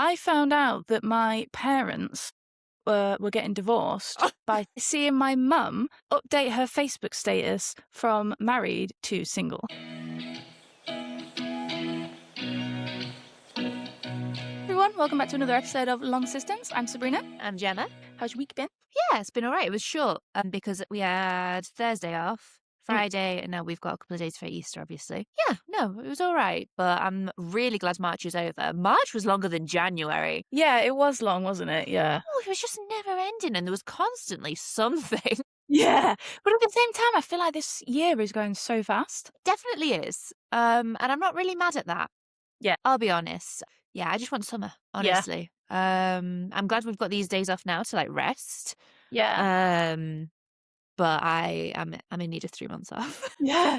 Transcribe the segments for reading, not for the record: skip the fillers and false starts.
I found out that my parents were getting divorced by seeing my mum update her Facebook status from married to single. Everyone, welcome back to another episode of Long Sistance. I'm Sabrina. I'm Gemma. How's your week been? Yeah, it's been all right. It was short because we had Thursday off, Friday, and now we've got a couple of days for Easter, obviously. Yeah, no, it was all right. But I'm really glad March is over. March was longer than January. Yeah, it was long, wasn't it? Yeah. Oh, it was just never ending, and there was constantly something. Yeah. But at the same time, I feel like this year is going so fast. Definitely is. And I'm not really mad at that. Yeah. I'll be honest. Yeah, I just want summer, honestly. I'm glad we've got these days off now to like rest. Yeah. But I'm in need of 3 months off. Yeah.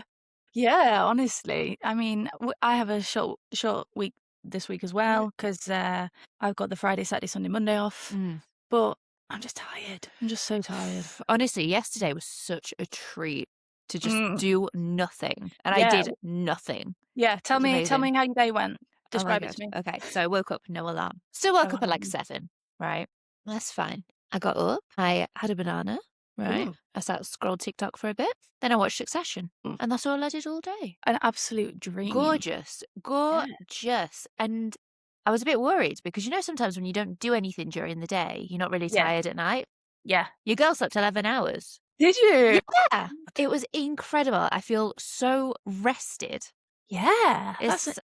Yeah, honestly. I mean, I have a short week this week as well because I've got the Friday, Saturday, Sunday, Monday off. But I'm just tired. I'm just so tired. Honestly, yesterday was such a treat to just do nothing. And Yeah. I did nothing. Yeah, tell me amazing. how your day went. Oh my Describe it God. to me. Okay, so I woke up, no alarm. Still woke up at like 7, right? That's fine. I got up, I had a banana, right? Ooh. I scrolled TikTok for a bit. Then I watched Succession. And that's all I did all day. An absolute dream. Gorgeous. And I was a bit worried because you know sometimes when you don't do anything during the day, you're not really tired at night. Yeah. Your girl slept 11 hours. Did you? Yeah. It was incredible. I feel so rested. Yeah. It's That's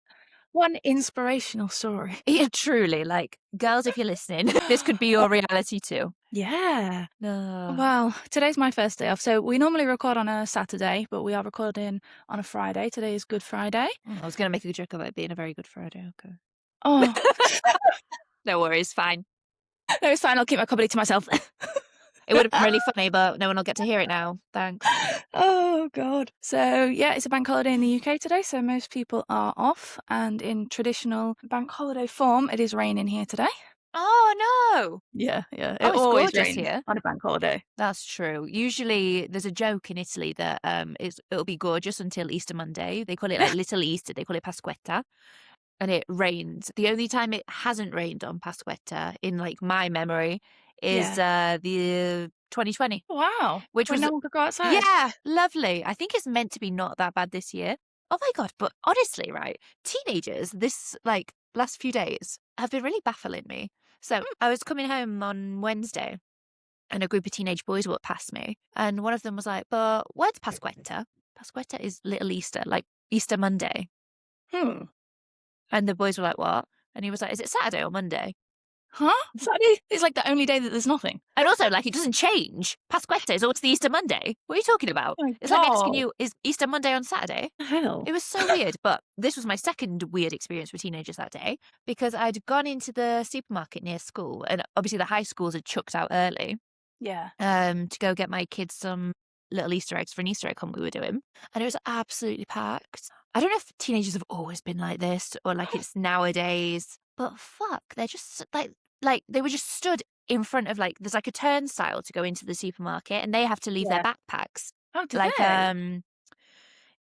one inspirational story. Yeah, truly. Like, girls, if you're listening, this could be your reality too. Yeah. No. Well, today's my first day off. So we normally record on a Saturday, but we are recording on a Friday. Today is Good Friday. I was going to make a joke about it being a very good Friday. Okay. Oh. No worries. Fine. No, it's fine. I'll keep my comedy to myself. It would have been really funny, but no one will get to hear it now. Thanks. Oh, God. So, yeah, it's a bank holiday in the UK today, so most people are off. And in traditional bank holiday form, it is raining here today. Oh, no. Yeah. It's always gorgeous rains here on a bank holiday. That's true. Usually there's a joke in Italy that it'll be gorgeous until Easter Monday. They call it like Little Easter. They call it Pasquetta. And it rains. The only time it hasn't rained on Pasquetta in like my memory is the 2020. Wow. Which when was no one could go outside. Yeah, lovely. I think it's meant to be not that bad this year. Oh my God, but honestly, right, teenagers this like last few days have been really baffling me. So I was coming home on Wednesday and a group of teenage boys walked past me and one of them was like, but what's Pasquetta? Pasquetta is Little Easter, like Easter Monday. And the boys were like, what? And he was like, is it Saturday or Monday? Huh? Saturday is like the only day that there's nothing. And also, like, it doesn't change. Pasquetta is always the Easter Monday. What are you talking about? Oh my It's like asking God. you, is Easter Monday on Saturday? Hell. It was so weird. But this was my second weird experience with teenagers that day because I'd gone into the supermarket near school and obviously the high schools had chucked out early. Yeah. To go get my kids some little Easter eggs for an Easter egg hunt we were doing. And it was absolutely packed. I don't know if teenagers have always been like this or like it's nowadays, but fuck, they're just like they were just stood in front of like, there's like a turnstile to go into the supermarket and they have to leave their backpacks. Oh, do like, they?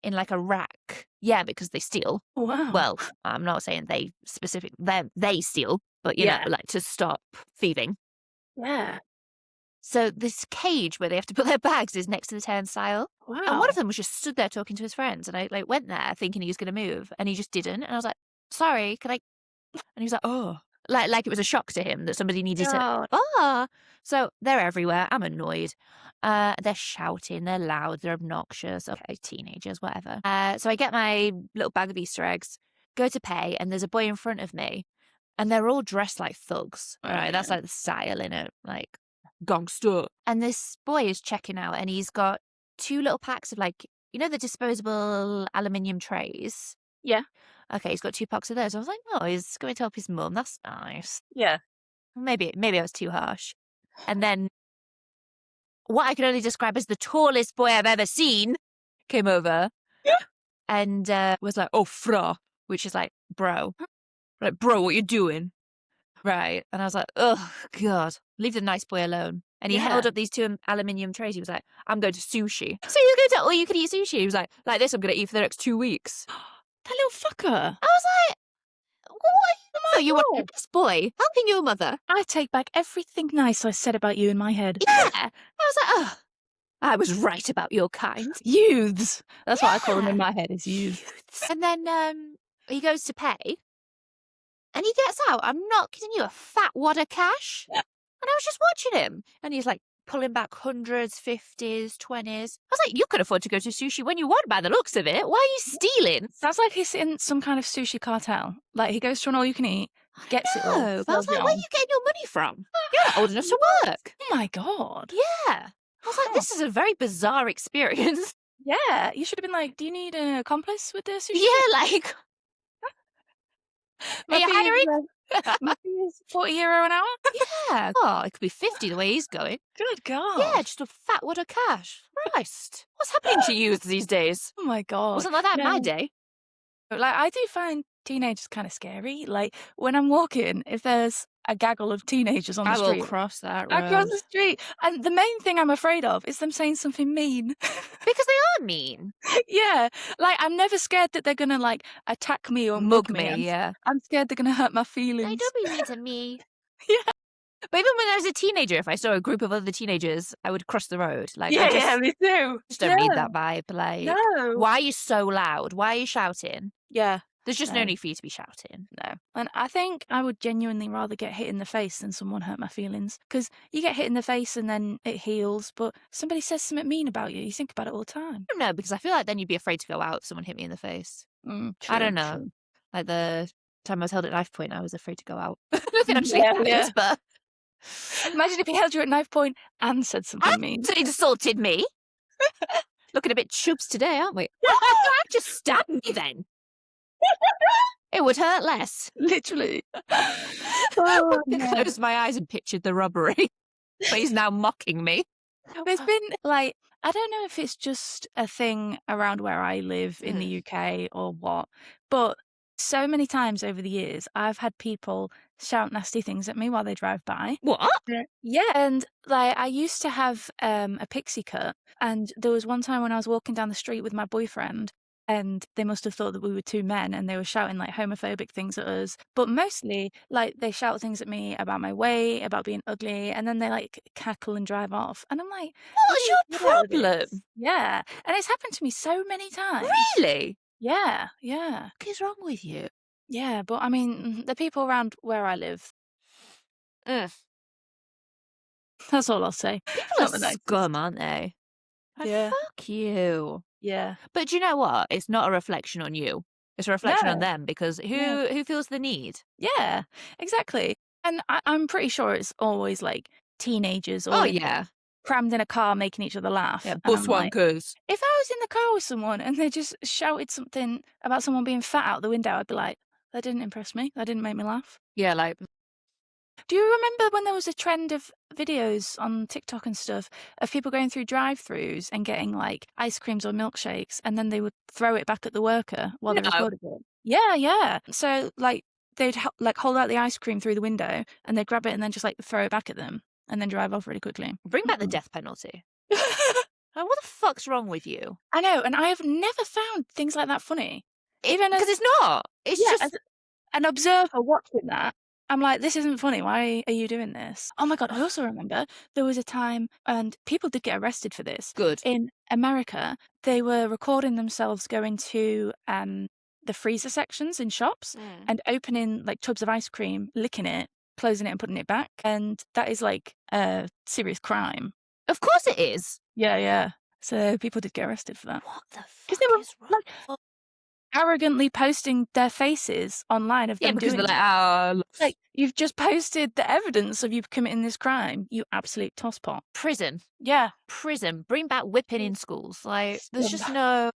in like a rack. Yeah, because they steal. Wow. Well, I'm not saying they steal, but you know, like to stop thieving. Yeah. So this cage where they have to put their bags is next to the turnstile. Wow. And one of them was just stood there talking to his friends. And I like went there thinking he was going to move and he just didn't. And I was like, sorry, can I? And he was like, oh, like it was a shock to him that somebody needed to. So they're everywhere. I'm annoyed. They're shouting. They're loud. They're obnoxious. Okay, teenagers, whatever. So I get my little bag of Easter eggs, go to pay. And there's a boy in front of me. And they're all dressed like thugs. All right. That's like the style in it. Like, gangster. And this boy is checking out and he's got 2 little packs of like, you know, the disposable aluminium trays. Yeah. Okay, he's got 2 packs of those. I was like, oh, he's going to help his mum. That's nice. Yeah. Maybe I was too harsh. And then what I can only describe as the tallest boy I've ever seen came over and was like, oh, fra, which is like, bro. Like, bro, what you doing? Right. And I was like, oh, God, leave the nice boy alone. And he held up these 2 aluminium trays. He was like, I'm going to sushi. So he was going to all you can eat sushi. He was like this I'm going to eat for the next 2 weeks. That little fucker. I was like, what are So you were a God. nice boy helping your mother. I take back everything nice I said about you in my head. Yeah. I was like, oh, I was right about your kind. Youths. That's what I call them in Yeah. my head, is youths. And then he goes to pay, and he gets out, I'm not kidding you, a fat wad of cash. And I was just watching him, and he's like pulling back hundreds, 50s, 20s. I was like, you could afford to go to sushi when you want by the looks of it. Why are you stealing? Sounds like he's in some kind of sushi cartel. Like, he goes to an all-you-can-eat, gets it all, No, but I was sells it like, where are on. you getting your money from? You're not old enough to work. Oh my God. Yeah. I was like, Huh. this is a very bizarre experience. Yeah, you should have been like, do you need an accomplice with the sushi? Yeah, like, are My you fee hiring? my fee is €40 an hour? Yeah. Oh, it could be 50 the way he's going. Good God. Yeah, just a fat wad of cash. Christ. What's happening to youths these days? Oh my God. Wasn't like that in my No. day. Like, I do find teenagers kind of scary. Like, when I'm walking, if there's a gaggle of teenagers on the I will street, cross that I cross road. the street, and the main thing I'm afraid of is them saying something mean. Because they are mean. Yeah, like, I'm never scared that they're gonna, like, attack me or mug me. Yeah. I'm scared they're gonna hurt my Like, feelings. don't be mean to me. Yeah. But even when I was a teenager, if I saw a group of other teenagers, I would cross the road. Like, I Yeah, me too. just don't need that vibe. Like, No. why are you so loud? Why are you shouting? Yeah. There's just no No. need for you to be shouting. No. And I think I would genuinely rather get hit in the face than someone hurt my feelings. Because you get hit in the face and then it heals, but somebody says something mean about you, you think about it all the time. I don't know, because I feel like then you'd be afraid to go out if someone hit me in the face. True, I don't know. true. Like the time I was held at knife point, I was afraid to go out. Nothing actually Yeah, happened, yeah. but Imagine if he held you at knife point and said something mean. he insulted me. Looking a bit chubs today, aren't we? Why don't you just stab me then? It would hurt less. Literally. I closed my eyes and pictured the robbery. But he's now mocking me. There's been, like, I don't know if it's just a thing around where I live in the UK or what, but so many times over the years, I've had people shout nasty things at me while they drive by. What? Yeah, and like I used to have a pixie cut, and there was one time when I was walking down the street with my boyfriend, and they must have thought that we were two men, and they were shouting like homophobic things at us. But mostly, like they shout things at me about my weight, about being ugly, and then they like cackle and drive off. And I'm like, What's your problem? Yeah, and it's happened to me so many times. Really? Yeah, yeah, What is wrong with you? yeah. But I mean, the people around where I live. That's all I'll say. People are scum, aren't they? Yeah. Fuck you. Yeah. But do you know what? It's not a reflection on you. It's a reflection on No. them, because who feels the need? Yeah, exactly. And I'm pretty sure it's always like teenagers or yeah. crammed in a car making each other laugh. Yeah, And I'm like, buswankers. if I was in the car with someone and they just shouted something about someone being fat out the window, I'd be like, that didn't impress me. That didn't make me laugh. Yeah, like, Do you remember when there was a trend of videos on TikTok and stuff of people going through drive-throughs and getting like ice creams or milkshakes, and then they would throw it back at the worker while they No. recorded it? Yeah, yeah. So like they'd like hold out the ice cream through the window and they'd grab it and then just like throw it back at them and then drive off really quickly. bring back the death penalty. What the fuck's wrong with you? I know, and I have never found things like that funny. Even as Because it's not. It's yeah, just as an observer watching that, I'm like, this isn't funny. Why are you doing this? Oh my God, I also remember there was a time, and people did get arrested for this. good. In America, they were recording themselves going to the freezer sections in shops and opening like tubs of ice cream, licking it, closing it and putting it back. And that is like a serious crime. Of course it is. Yeah, yeah. So people did get arrested for that. What the 'Cause fuck they were, is wrong? like, arrogantly posting their faces online of them because doing they're it. like, Like, you've just posted the evidence of you committing this crime, you absolute tosspot. prison. Yeah. Prison. Bring back whipping in schools. Like, there's just Scum. no.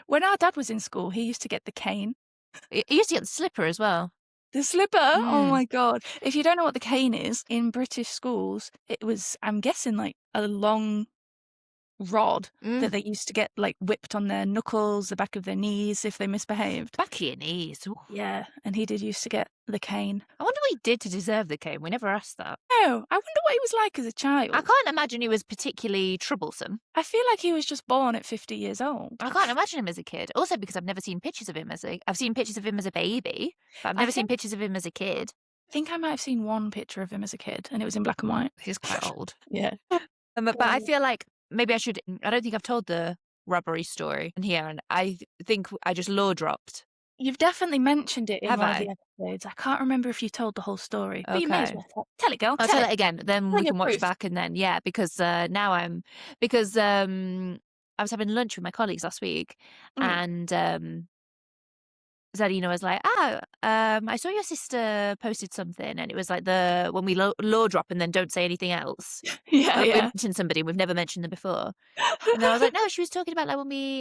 When our dad was in school, he used to get the cane. You used to get the slipper as well. The slipper? Oh Mm. my God. If you don't know what the cane is, in British schools, it was, I'm guessing, like a long rod that they used to get like whipped on their knuckles, the back of their knees if they misbehaved. Back of your knees. Ooh. Yeah, and he did used to get the cane. I wonder what he did to deserve the cane. We never asked that. No, I wonder what he was like as a child. I can't imagine he was particularly troublesome. I feel like he was just born at 50 years old. I can't imagine him as a kid. Also because I've never seen pictures of him I've seen pictures of him as a baby, but I've never seen pictures of him as a kid. I think I might have seen one picture of him as a kid, and it was in black and white. He's quite old. Yeah. But I feel like maybe I don't think I've told the robbery story in here, and I think I just law dropped. You've definitely mentioned it in Have one I? of the episodes. I can't remember if you told the whole story, but you may as Okay. well tell it, girl. I'll tell it again. Then we your can watch proof. back, and then because now I was having lunch with my colleagues last week, and Zadina was like, I saw your sister posted something, and it was like when we law drop and then don't say anything else. Yeah, We yeah. mentioned somebody, we've never mentioned them before. And then I was like, no, she was talking about like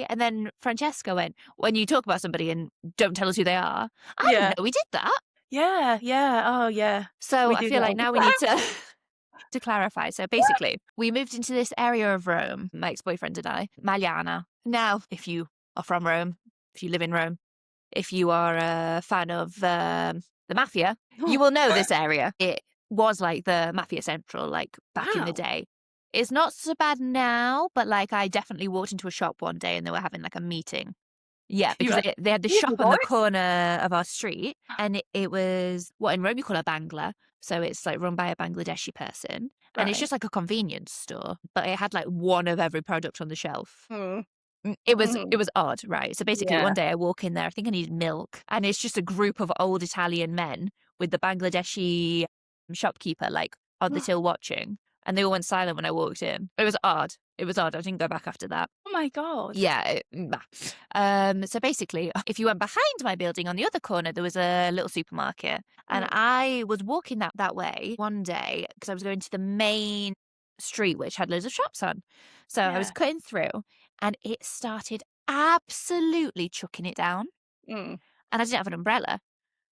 and then Francesca went, when you talk about somebody and don't tell us who they are. I didn't know we did that. Yeah, yeah. Oh, yeah. So I feel like now we need to clarify. So basically, we moved into this area of Rome, my ex-boyfriend and I, Magliana. Now, if you are from Rome, if you live in Rome, if you are a fan of the mafia, you will know this area. It was like the mafia central, like back in the day. It's not so bad now, but like I definitely walked into a shop one day and they were having like a meeting. Yeah, because they had this shop on the corner of our street, and it was what in Rome you call a bangla. So it's like run by a Bangladeshi person, and it's just like a convenience store, but it had like one of every product on the shelf. It was odd, right? So basically one day I walk in there, I think I needed milk, and it's just a group of old Italian men with the Bangladeshi shopkeeper like on the till watching, and they all went silent when I walked in. It was odd. I didn't go back after that. Oh my God. Yeah. So basically, if you went behind my building on the other corner, there was a little supermarket, and I was walking that way one day because I was going to the main street, which had loads of shops on. So I was cutting through, and it started absolutely chucking it down. And I didn't have an umbrella.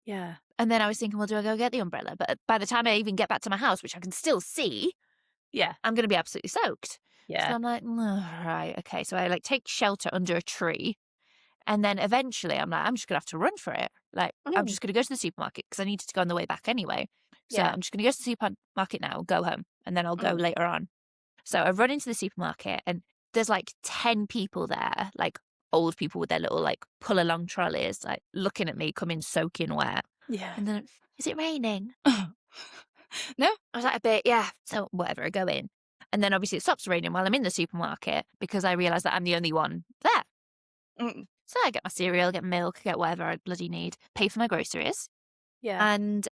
Yeah. And then I was thinking, well, do I go get the umbrella? But by the time I even get back to my house, which I can still see, I'm going to be absolutely soaked. Yeah. So I'm like, right, okay. So I like take shelter under a tree. And then eventually I'm like, I'm just going to have to run for it. Like, I'm just going to go to the supermarket because I needed to go on the way back anyway. So I'm just going to go to the supermarket now, go home, and then I'll go later on. So I run into the supermarket, and there's like 10 people there, like old people with their little like pull along trolleys, like looking at me coming soaking wet. Yeah. And then, is it raining? No. I was like, a bit, yeah. So whatever, I go in. And then obviously it stops raining while I'm in the supermarket because I realise that I'm the only one there. So I get my cereal, get milk, get whatever I bloody need, pay for my groceries. Yeah. And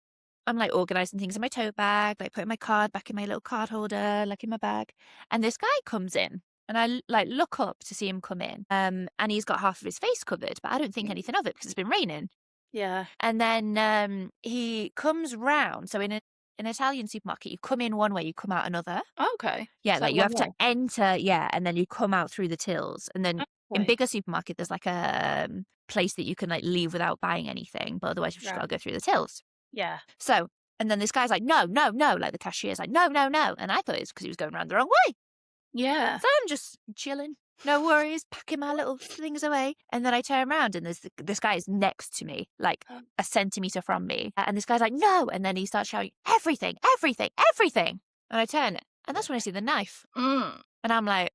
I'm like organising things in my tote bag, like putting my card back in my little card holder, like in my bag. And this guy comes in, and I like look up to see him come in. And he's got half of his face covered, but I don't think anything of it because it's been raining. Yeah. And then he comes round. So in an Italian supermarket, you come in one way, you come out another. Okay. Yeah, So like you have to enter, and then you come out through the tills. And then in bigger supermarket, there's like a place that you can like leave without buying anything, but otherwise you've just got to go through the tills. Yeah. So, and then this guy's like, no, like the cashier's like, no. And I thought it was because he was going around the wrong way. Yeah. So I'm just chilling, no worries, packing my little things away. And then I turn around, and this guy is next to me, like a centimetre from me. And this guy's like, no. And then he starts shouting, everything. And I turn, and that's when I see the knife. And I'm like,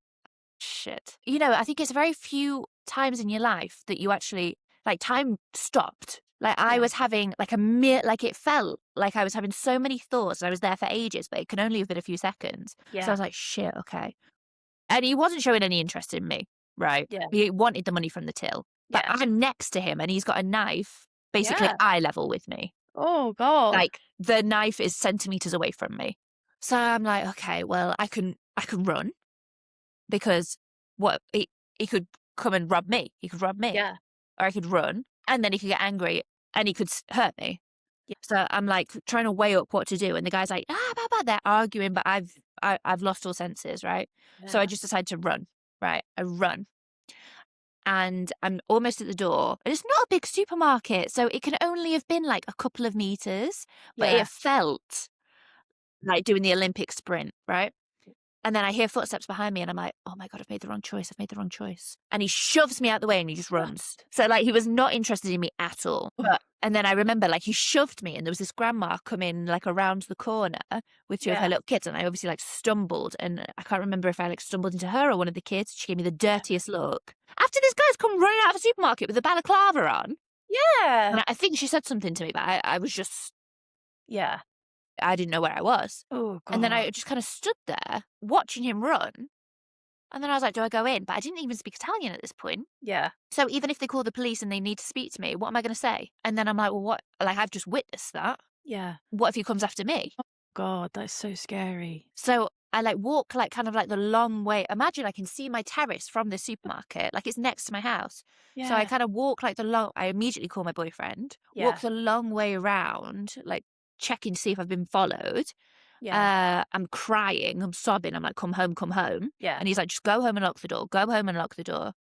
shit. You know, I think it's very few times in your life that you actually, like, time stopped. Like, I was having, like, it felt like I was having so many thoughts, and I was there for ages, but it can only have been a few seconds. So I was like, shit, okay. And he wasn't showing any interest in me, right? Yeah. He wanted the money from the till. But I'm next to him, and he's got a knife basically eye level with me. Oh, God. Like, the knife is centimetres away from me. So I'm like, okay, well, I can run because he could come and rob me. He could rob me. Yeah. Or I could run, and then he could get angry and he could hurt me. Yeah. So I'm like trying to weigh up what to do, and the guy's like, they're arguing, but I've lost all senses, right? Yeah. So I just decided to run, right? I run. And I'm almost at the door. And it's not a big supermarket, so it can only have been like a couple of meters, but it felt like doing the Olympic sprint, right? And then I hear footsteps behind me and I'm like, oh my God, I've made the wrong choice. I've made the wrong choice. And he shoves me out the way and he just runs. So like he was not interested in me at all. And then I remember like he shoved me and there was this grandma coming like around the corner with two of her little kids. And I obviously like stumbled and I can't remember if I like stumbled into her or one of the kids. She gave me the dirtiest look. After this guy's come running out of the supermarket with a balaclava on. Yeah. And I think she said something to me, but I was just, Yeah. I didn't know where I was. Oh, God. And then I just kind of stood there watching him run. And then I was like, do I go in? But I didn't even speak Italian at this point. Yeah. So even if they call the police and they need to speak to me, what am I going to say? And then I'm like, well, what? Like, I've just witnessed that. Yeah. What if he comes after me? Oh, God, that's so scary. So I like walk like kind of like the long way. Imagine I can see my terrace from the supermarket, like it's next to my house. Yeah. So I kind of walk like I immediately call my boyfriend, walk the long way around, like checking to see if I've been followed. Yeah. I'm crying, I'm sobbing. I'm like, come home, come home. Yeah. And he's like, just go home and lock the door. Go home and lock the door.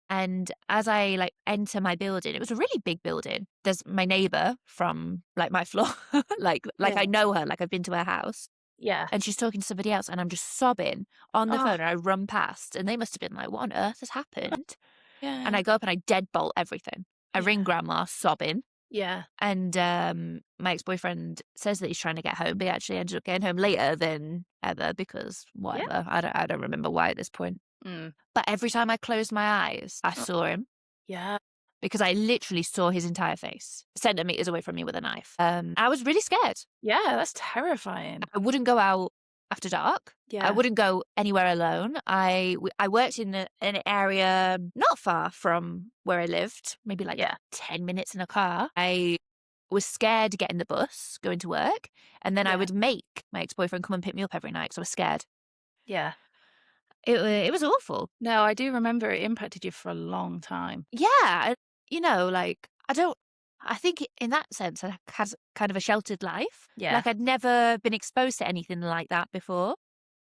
And as I like enter my building, it was a really big building. There's my neighbor from like my floor, like I know her, like I've been to her house. Yeah. And she's talking to somebody else, and I'm just sobbing on the phone. And I run past, and they must have been like, "What on earth has happened?" Yeah. And I go up and I deadbolt everything. I ring grandma, sobbing. Yeah. And my ex-boyfriend says that he's trying to get home, but he actually ended up getting home later than ever because whatever. I don't remember why at this point. But every time I closed my eyes, I saw him. Yeah. Because I literally saw his entire face, centimeters away from me with a knife. I was really scared. Yeah, that's terrifying. I wouldn't go out after dark. Yeah. I wouldn't go anywhere alone. I worked in an area not far from where I lived, maybe like 10 minutes in a car. I was scared getting the bus, going to work, and then I would make my ex-boyfriend come and pick me up every night because I was scared. Yeah. It was awful. No, I do remember it impacted you for a long time. Yeah. Like, I think in that sense, I had kind of a sheltered life. Yeah. Like, I'd never been exposed to anything like that before.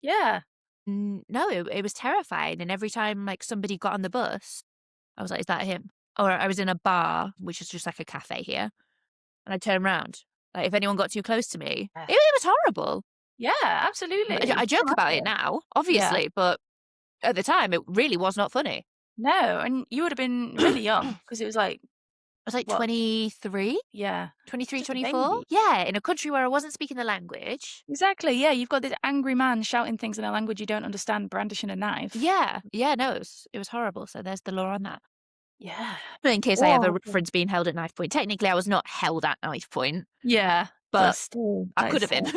Yeah. No, it was terrifying. And every time, like, somebody got on the bus, I was like, is that him? Or I was in a bar, which is just like a cafe here. And I turned around. Like, if anyone got too close to me, it was horrible. Yeah, absolutely. I joke about it now, obviously, but at the time, it really was not funny. No, and you would have been really young because it was like... I was like 23? Yeah. 23, Just a 24? baby. Yeah, in a country where I wasn't speaking the language. Exactly, yeah. You've got this angry man shouting things in a language you don't understand, brandishing a knife. Yeah. Yeah, no, it was horrible. So there's the law on that. Yeah. But in case I ever reference being held at knife point, technically I was not held at knife point. Yeah. But still, I could have been.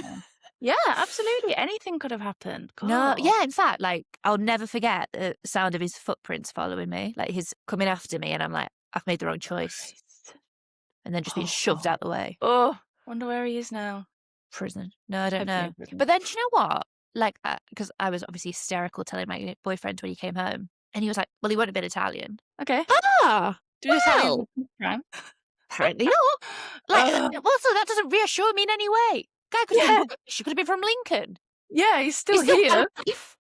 Yeah, absolutely. Anything could have happened. God. No, yeah, in fact, like, I'll never forget the sound of his footprints following me. Like, he's coming after me, and I'm like, I've made the wrong choice. Christ. And then just being shoved out the way. Oh, wonder where he is now. Prison. No, I don't know. Prison. But then, do you know what? Like, because I was obviously hysterical telling my boyfriend when he came home. And he was like, well, he wouldn't have been Italian. Okay. Ah! Do Italian crime? Apparently not. Like, also, that doesn't reassure me in any way. Guy could have been, she could have been from Lincoln. Yeah, he's still here.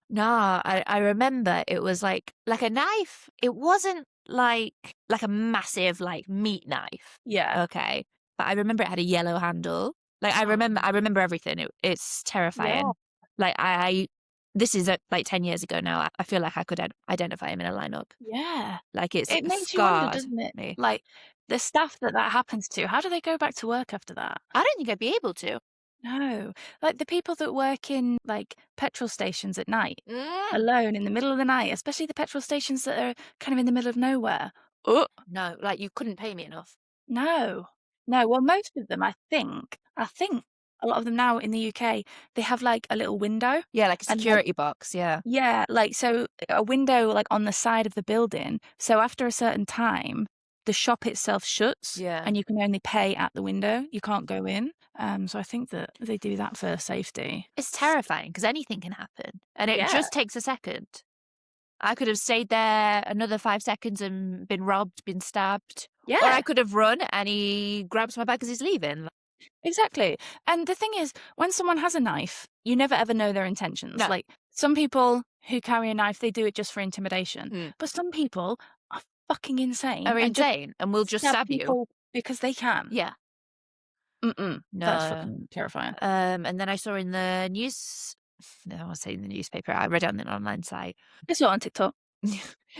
No, I remember it was like a knife. It wasn't like a massive like meat knife. Yeah. Okay. But I remember it had a yellow handle. Like I remember everything. It's terrifying. Yeah. Like this is like 10 years ago now. I feel like I could identify him in a lineup. Yeah. Like it makes you wonder, scarred doesn't it? me. Like the staff that happens to, how do they go back to work after that? I don't think I'd be able to. No. Like the people that work in like petrol stations at night, alone in the middle of the night, especially the petrol stations that are kind of in the middle of nowhere. Oh. No, like you couldn't pay me enough. No. Well, most of them, I think a lot of them now in the UK, they have like a little window. Yeah, like a security box, yeah. Yeah, like so a window like on the side of the building. So after a certain time, the shop itself shuts and you can only pay at the window. You can't go in. So I think that they do that for safety. It's terrifying because anything can happen. And it just takes a second. I could have stayed there another 5 seconds and been robbed, been stabbed. Yeah. Or I could have run and he grabs my bag as he's leaving. Exactly. And the thing is, when someone has a knife, you never ever know their intentions. No. Like some people who carry a knife, they do it just for intimidation. But some people are fucking insane. And will just stab you. Because they can. Yeah. No. That's fucking terrifying. And then I saw in the news No, I was saying the newspaper. I read it on an online site. I saw it on TikTok.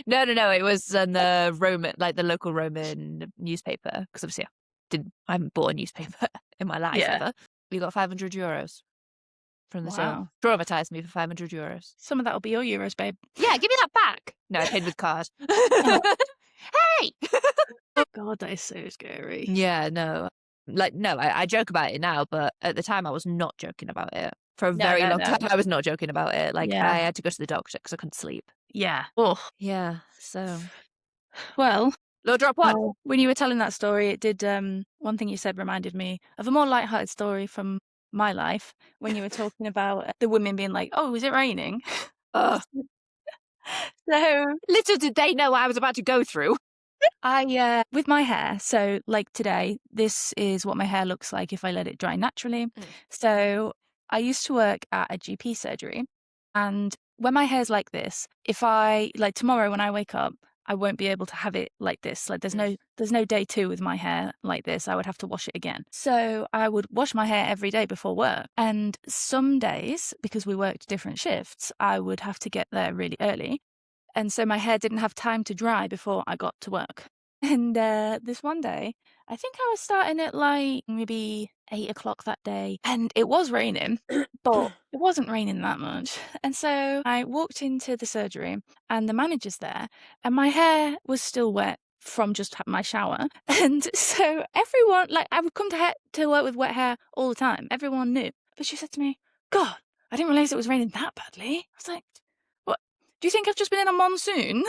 No. It was on the Roman, like the local Roman newspaper. Because obviously I haven't bought a newspaper in my life Yeah. ever. We got €500 from the till. Wow. Traumatized me for €500. Some of that will be your euros, babe. Yeah, give me that back. No, I paid with card. Oh, Hey! God, that is so scary. Yeah, no. Like, no, I joke about it now, but at the time I was not joking about it. For a No, very no, long no. time, I was not joking about it. Like, Yeah. I had to go to the doctor because I couldn't sleep. Yeah. Ugh. Yeah, so. Well, Low drop one. when you were telling that story, it did, one thing you said reminded me of a more lighthearted story from my life when you were talking about the women being like, "Oh, is it raining?" Ugh. So Little did they know what I was about to go through. with my hair, so like today, this is what my hair looks like if I let it dry naturally. So I used to work at a GP surgery, and when my hair's like this, if I like tomorrow when I wake up, I won't be able to have it like this. Like there's no day two with my hair like this. I would have to wash it again. So I would wash my hair every day before work. And some days, because we worked different shifts, I would have to get there really early. And so my hair didn't have time to dry before I got to work. And this one day, I think I was starting at like maybe 8 o'clock that day, and it was raining, but it wasn't raining that much. And so I walked into the surgery, and the manager's there, and my hair was still wet from just my shower. And so everyone, like, I would come to work with wet hair all the time. Everyone knew. But she said to me, "God, I didn't realize it was raining that badly." I was like, "What? Do you think I've just been in a monsoon?"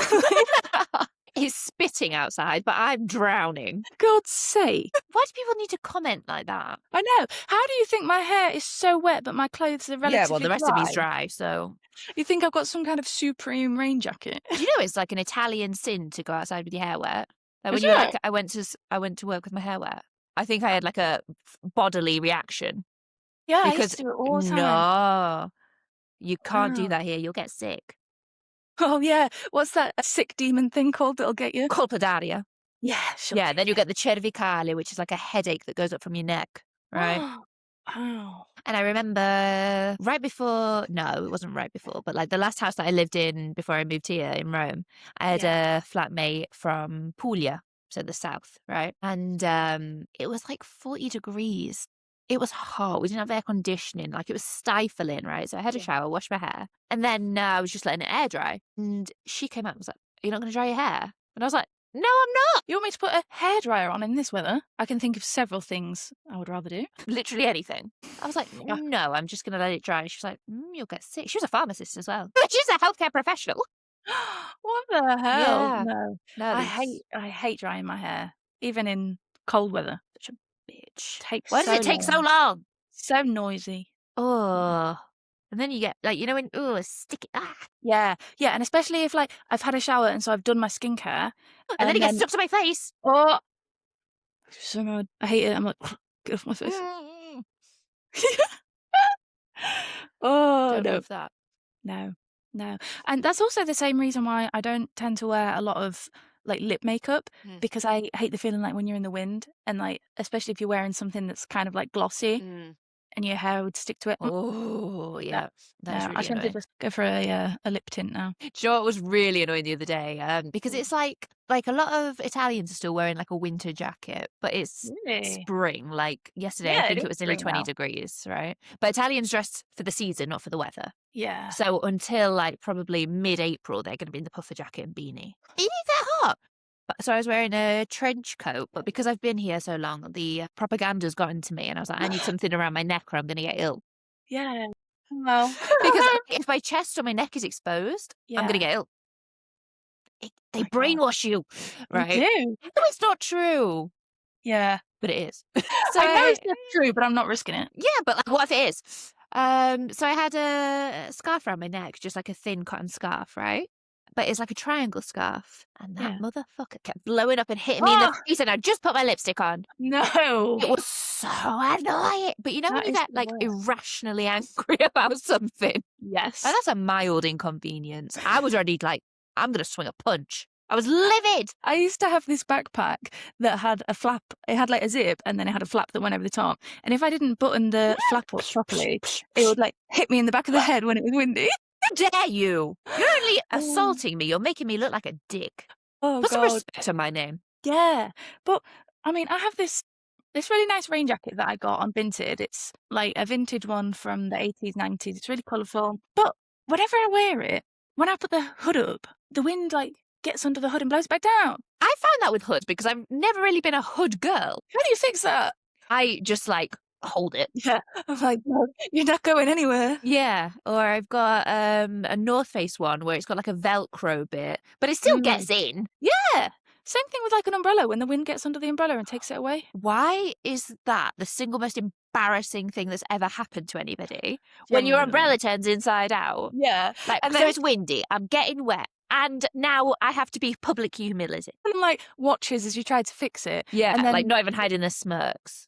It's spitting outside, but I'm drowning. God's sake. Why do people need to comment like that? I know. How do you think my hair is so wet, but my clothes are relatively Yeah, well, the rest dry? of me's dry, so. You think I've got some kind of supreme rain jacket? Do you know it's like an Italian sin to go outside with your hair wet? Like Is when you were it? like, I went to work with my hair wet. I think I had like a bodily reaction Yeah, I used because to do it all the time. no, you can't do Wow. that here. You'll get sick. Oh, yeah. What's that sick demon thing called that'll get you? Colpodaria. Yeah, Yeah, then you'll get the cervicale, which is like a headache that goes up from your neck, right? Wow. And I remember no, it wasn't right before, but like the last house that I lived in before I moved here in Rome, I had a flatmate from Puglia, so the south, right? And it was like 40 degrees. It was hot. We didn't have air conditioning. Like it was stifling, right? So I had a shower, washed my hair, and then I was just letting it air dry. And she came out and was like, "Are you not going to dry your hair?" And I was like, "No, I'm not." You want me to put a hairdryer on in this weather? I can think of several things I would rather do. Literally anything. I was like, Yeah. "No, I'm just going to let it dry." And she was like, "You'll get sick." She was a pharmacist as well. She's a healthcare professional. What the hell? Yeah. No. No, I hate drying my hair, even in cold weather. such a bitch. Takes Why does so it take so long. long? So noisy. Oh. And then you get like, when, sticky. Yeah, yeah, and especially if, like, I've had a shower and so I've done my skincare, And then it gets stuck to my face. oh, so bad. I hate it. I'm like, get off my face. Mm. Oh, Don't no. love that. No, no. And that's also the same reason why I don't tend to wear a lot of, like, lip makeup, because I hate the feeling like when you're in the wind and, like, especially if you're wearing something that's kind of, like, glossy and your hair would stick to it. Oh, yeah. That's No, I really tend to annoying. just go for a lip tint now. Do you know what was really annoying the other day? Because it's like a lot of Italians are still wearing like a winter jacket, but it's Really? spring. Like yesterday, I Yeah, it think is it was nearly spring 20 now. degrees, right? But Italians dress for the season, not for the weather. Yeah. So until like probably mid-April, they're going to be in the puffer jacket and beanie. It is that hot. So I was wearing a trench coat, but because I've been here so long, the propaganda's got into me, and I was like, I need something around my neck or I'm going to get ill. Yeah. Well. Because if my chest or my neck is exposed, I'm going to get ill. They brainwash you, right? They do. No, it's not true. Yeah. But it is. So I know it's not true, but I'm not risking it. yeah, but like, what if it is? So I had a scarf around my neck, just like a thin cotton scarf, right? But it's like a triangle scarf. And that motherfucker kept blowing up and hitting me in the face, and I just put my lipstick on. No. It was so annoying. But you know when That you is get the like worst. irrationally angry about something? Yes. And that's a mild inconvenience. I was already like, I'm going to swing a punch. I was livid. I used to have this backpack that had a flap. It had like a zip, and then it had a flap that went over the top. And if I didn't button the flap up properly, it would like hit me in the back of the head when it was windy. How dare you? You're only Oh. assaulting me. You're making me look like a dick. Oh, Put some God. respect on my name. Yeah. But I mean, I have this really nice rain jacket that I got on Vinted. It's like a vintage one from the 80s, 90s. It's really colourful. But whenever I wear it, when I put the hood up, the wind like gets under the hood and blows it back down. I found that with hoods because I've never really been a hood girl. How do you fix that? I just like hold it. Yeah. I'm like, no, you're not going anywhere. Yeah. Or I've got a North Face one where it's got like a Velcro bit, but it still gets in. Yeah. Same thing with like an umbrella when the wind gets under the umbrella and takes it away. Why is that the single most embarrassing thing that's ever happened to anybody? When your umbrella turns inside out. Yeah. Like, And so then it's windy, I'm getting wet, and now I have to be publicly humiliated. and like watches as you try to fix it. Yeah, And then like not even hiding the smirks.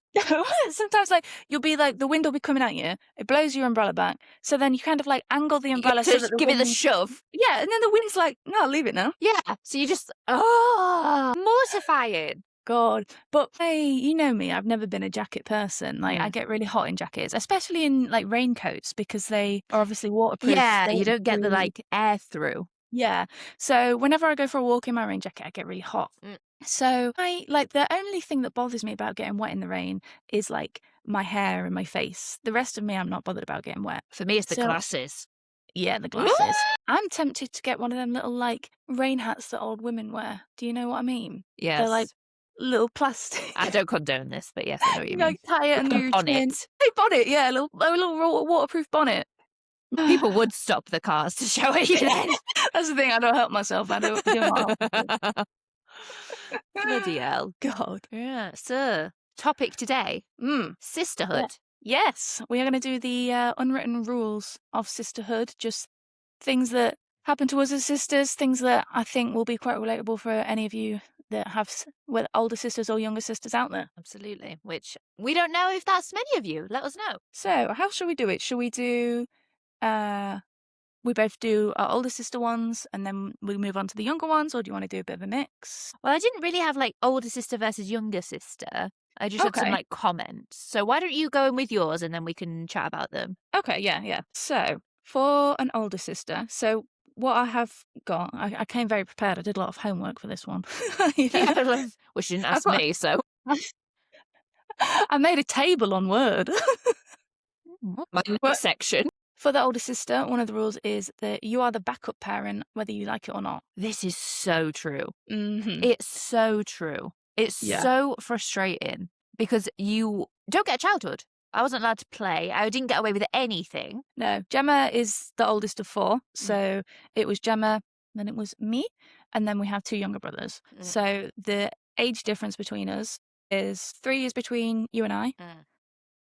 sometimes like you'll be like the wind will be coming at you. It blows your umbrella back. So then you kind of like angle the umbrella so that the give it the wind- shove. Yeah, and then the wind's like, no, leave it now. Yeah, so you just, mortifying. God. But hey, you know me, I've never been a jacket person. Like I get really hot in jackets, especially in like raincoats because they are obviously waterproof. Yeah, you don't get the like air through. Yeah. So whenever I go for a walk in my rain jacket, I get really hot. So I like the only thing that bothers me about getting wet in the rain is like my hair and my face. The rest of me, I'm not bothered about getting wet. For me, it's the So- glasses. Yeah, the glasses. I'm tempted to get one of them little like rain hats that old women wear. Do you know what I mean? Yes. They're like little plastic. I don't condone this, but yes, I know what you You mean. like tie it under your chin. Bonnet. Hey, bonnet, yeah, a little waterproof bonnet. People would stop the cars to show it you then. That's the thing. I don't help myself. I do not. Bloody hell. God. Yeah, so topic today, sisterhood. Yes, we are going to do the unwritten rules of sisterhood. Just things that happen to us as sisters. Things that I think will be quite relatable for any of you that have with older sisters or younger sisters out there. Absolutely. Which we don't know if that's many of you. Let us know. So, how shall we do it? Shall we do? We both do our older sister ones, and then we move on to the younger ones, or do you want to do a bit of a mix? Well, I didn't really have like older sister versus younger sister. I just had some Okay. like comments. So why don't you go in with yours and then we can chat about them? Okay, yeah. So, for an older sister, so what I have got, I came very prepared. I did a lot of homework for this one. Yeah. Well, she didn't ask me, so. I made a table on Word. My next section. For the older sister, one of the rules is that you are the backup parent, whether you like it or not. This is so true. Mm-hmm. It's so true. It's so frustrating because you don't get a childhood. I wasn't allowed to play. I didn't get away with anything. No, Gemma is the oldest of four. So it was Gemma, then it was me, and then we have two younger brothers. So the age difference between us is 3 years between you and I.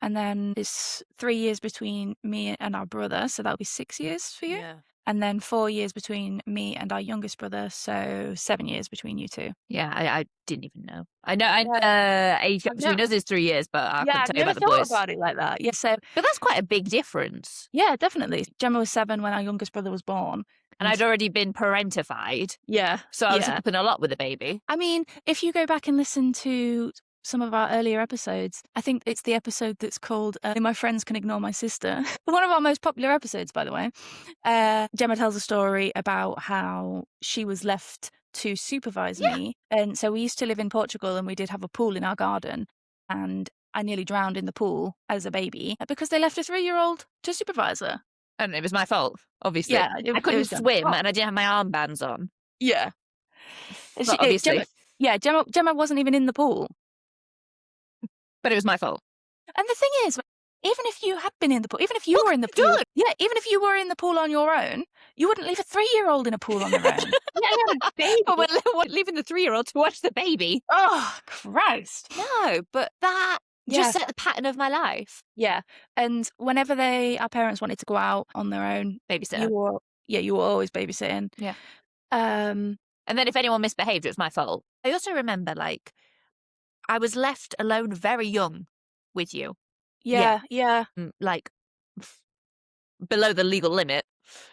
And then it's 3 years between me and our brother. So that'll be 6 years for you. Yeah. And then 4 years between me and our youngest brother. So 7 years between you two. Yeah, I didn't even know. I know age gap between us is 3 years, but I couldn't tell you about the thought boys. about it like that. Yeah, so But that's quite a big difference. yeah, definitely. Gemma was 7 when our youngest brother was born. And I'd already been parentified. Yeah. So I was helping a lot with the baby. I mean, if you go back and listen to some of our earlier episodes, I think it's the episode that's called My Friends Can Ignore My Sister. One of our most popular episodes, by the way. Gemma tells a story about how she was left to supervise me. And so we used to live in Portugal and we did have a pool in our garden. And I nearly drowned in the pool as a baby because they left a 3-year-old to supervise her. And it was my fault, obviously. Yeah, I couldn't swim and I didn't have my armbands on. Yeah. Obviously. Gemma wasn't even in the pool. But it was my fault. And the thing is, even if you had been in the pool, even if you were in the pool, even if you were in the pool on your own, you wouldn't leave a 3-year-old in a pool on their own. Baby. But we're leaving the 3-year-old to watch the baby. Oh, Christ. No, but that just set the pattern of my life. Yeah. And whenever our parents wanted to go out on their own, babysitter. You were always babysitting. Yeah. And then if anyone misbehaved, it was my fault. I also remember, like, I was left alone very young with you. Yeah. Like, below the legal limit.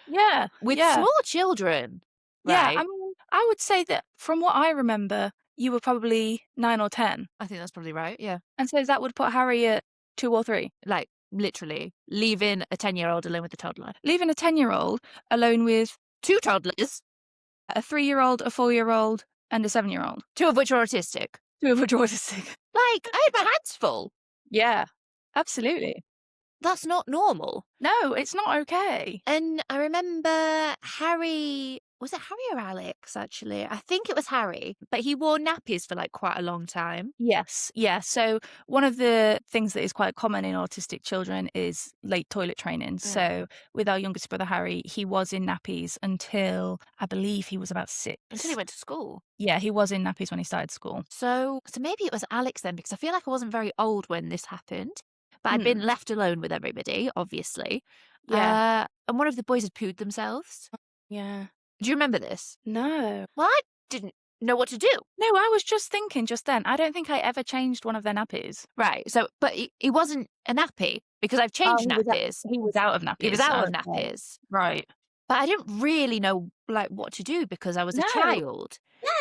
Yeah. With small children. Yeah. Right? I mean, I would say that from what I remember, you were probably 9 or 10. I think that's probably right, yeah. And so that would put Harry at 2 or 3. Like, literally, leaving a 10-year-old alone with a toddler. Leaving a 10-year-old alone with 2 toddlers, a 3-year-old, a 4-year-old, and a 7-year-old. 2 of which are autistic. 2 of which are autistic. Like, I had my hands full. Yeah, absolutely. That's not normal. No, it's not okay. And I remember Harry, was it Harry or Alex, actually? I think it was Harry, but he wore nappies for, like, quite a long time. Yes, yeah. So one of the things that is quite common in autistic children is late toilet training. So with our youngest brother Harry, he was in nappies until I believe he was about 6. Until he went to school. Yeah, he was in nappies when he started school. So maybe it was Alex then, because I feel like I wasn't very old when this happened. But I'd been left alone with everybody, obviously. Yeah. And one of the boys had pooed themselves. Yeah. Do you remember this? No. Well, I didn't know what to do. No, I was just thinking just then, I don't think I ever changed one of their nappies. Right. So, but it wasn't a nappy because I've changed nappies. He was out of nappies. He was out of nappies. Right. But I didn't really know like what to do because I was a child.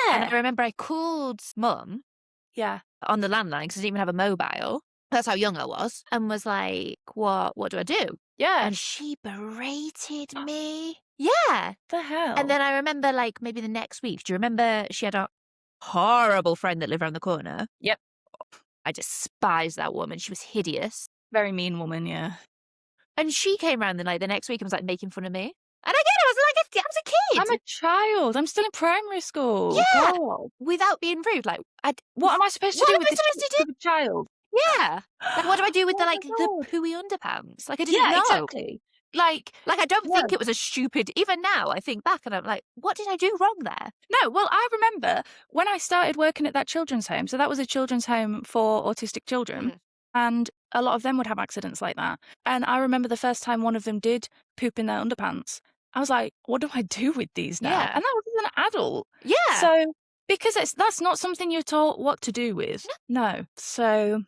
And I Yeah. remember I called Mum Yeah. on the landline because I didn't even have a mobile. That's how young I was. And was like, what do I do? Yeah. And she berated me. Yeah. The hell? And then I remember like maybe the next week, do you remember she had a horrible friend that lived around the corner? Yep. I despised that woman. She was hideous. Very mean woman, yeah. And she came around the next week and was like making fun of me. And again, I was like, I was a kid. I'm a child. I'm still in primary school. Yeah. God. Without being rude. Like, What am I supposed to do with this stupid child? Yeah. Like, what do I do with Oh my the God. pooey underpants? Like, I didn't know. Exactly. Like, I don't think it was a stupid, even now I think back and I'm like, what did I do wrong there? no, well, I remember when I started working at that children's home, so that was a children's home for autistic children, and a lot of them would have accidents like that. And I remember the first time one of them did poop in their underpants, I was like, what do I do with these now? Yeah. And that was as an adult. Yeah. So, because that's not something you're taught what to do with. No. So,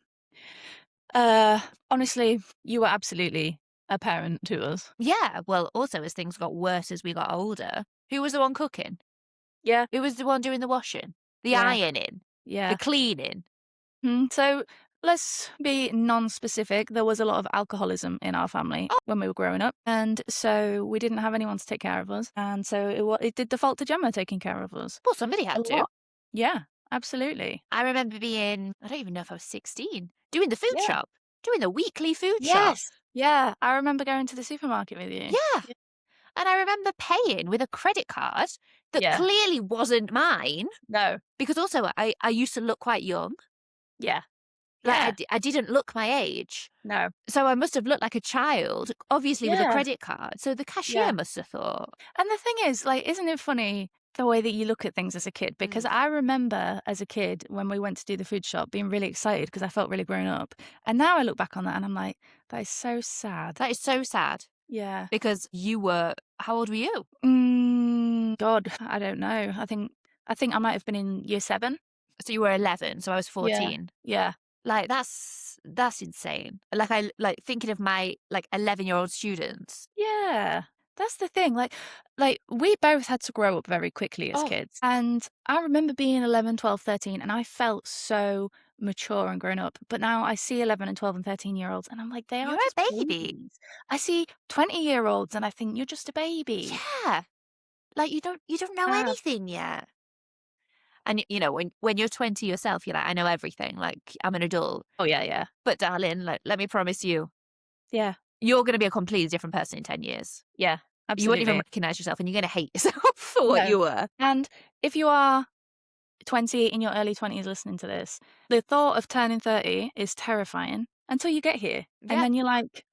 honestly, you were absolutely a parent to us. Yeah. Well, also as things got worse as we got older, who was the one cooking? Yeah. Who was the one doing the washing? The Yeah. ironing? Yeah. The cleaning? So let's be non-specific. There was a lot of alcoholism in our family when we were growing up. And so we didn't have anyone to take care of us. And so it did default to Gemma taking care of us. Well, somebody had to. Yeah, absolutely. I remember being, I don't even know if I was 16, doing the food shop, doing the weekly food shop. Yes. Yeah, I remember going to the supermarket with you. Yeah. And I remember paying with a credit card that clearly wasn't mine. No. Because also I used to look quite young. Yeah. Like I didn't look my age. No. So I must have looked like a child, obviously with a credit card. So the cashier must have thought. And the thing is, like, isn't it funny the way that you look at things as a kid? Because I remember as a kid when we went to do the food shop being really excited because I felt really grown up. And now I look back on that and I'm like, that is so sad. That is so sad. Yeah. Because you were, how old were you? God, I don't know. I think I might have been in year 7. So you were 11, so I was 14. Yeah. Like that's insane. Like I like thinking of my 11-year-old students. Yeah. That's the thing. Like we both had to grow up very quickly as kids. And I remember being 11, 12, 13 and I felt so mature and grown up. But now I see 11 and 12 and 13-year-olds and I'm like, they are You're just a baby. babies. I see 20-year-olds and I think you're just a baby. Yeah. Like you don't know anything yet. And you know, when you're 20 yourself, you're like, I know everything. Like I'm an adult. Oh yeah, yeah. But darling, like let me promise you. Yeah. You're gonna be a completely different person in 10 years. Yeah. Absolutely. You won't even recognize yourself and you're gonna hate yourself for what you were. And if you are 20 in your early 20s listening to this, the thought of turning 30 is terrifying until you get here. Yeah. And then you're like,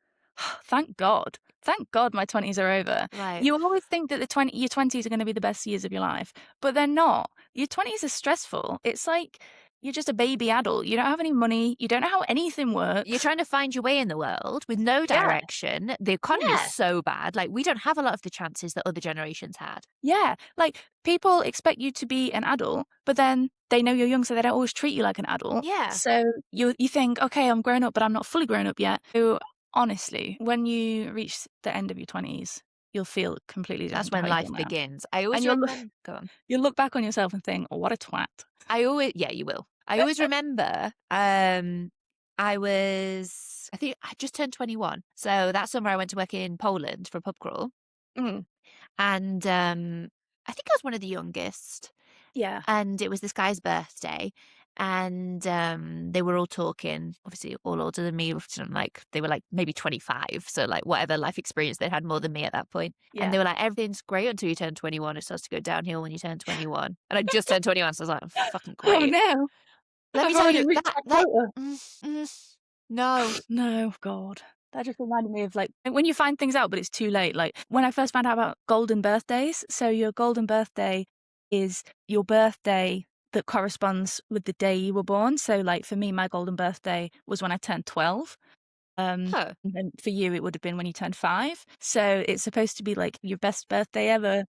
oh, thank God my 20s are over. Right. You always think that your 20s are going to be the best years of your life, but they're not. Your 20s are stressful. It's like you're just a baby adult. You don't have any money. You don't know how anything works. You're trying to find your way in the world with no direction. The economy is so bad. Like we don't have a lot of the chances that other generations had. Yeah. Like people expect you to be an adult, but then they know you're young, so they don't always treat you like an adult. Yeah. So you think, okay, I'm grown up, but I'm not fully grown up yet. So honestly, when you reach the end of your 20s, you'll feel completely different That's to when how you feel life now. begins. I And always remember. Go on. you'll look back on yourself and think, "Oh, what a twat." Yeah, you will. I always remember, I think I just turned 21. So that summer I went to work in Poland for a pub crawl. Mm. And I think I was one of the youngest. Yeah. And it was this guy's birthday. And they were all talking, obviously all older than me. Like they were like maybe 25. So like whatever life experience they'd had more than me at that point. And Yeah. they were like, everything's great until you turn 21. It starts to go downhill when you turn 21. And I just turned 21. So I was like, "Oh, fucking Oh, great." no. Let me I've tell already you, reached that, my that, quota. no. No, God. That just reminded me of, like, when you find things out, but it's too late. Like, when I first found out about golden birthdays, so your golden birthday is your birthday that corresponds with the day you were born. So, like, for me, my golden birthday was when I turned 12. Huh. And then for you, it would have been when you turned 5. So it's supposed to be, like, your best birthday ever.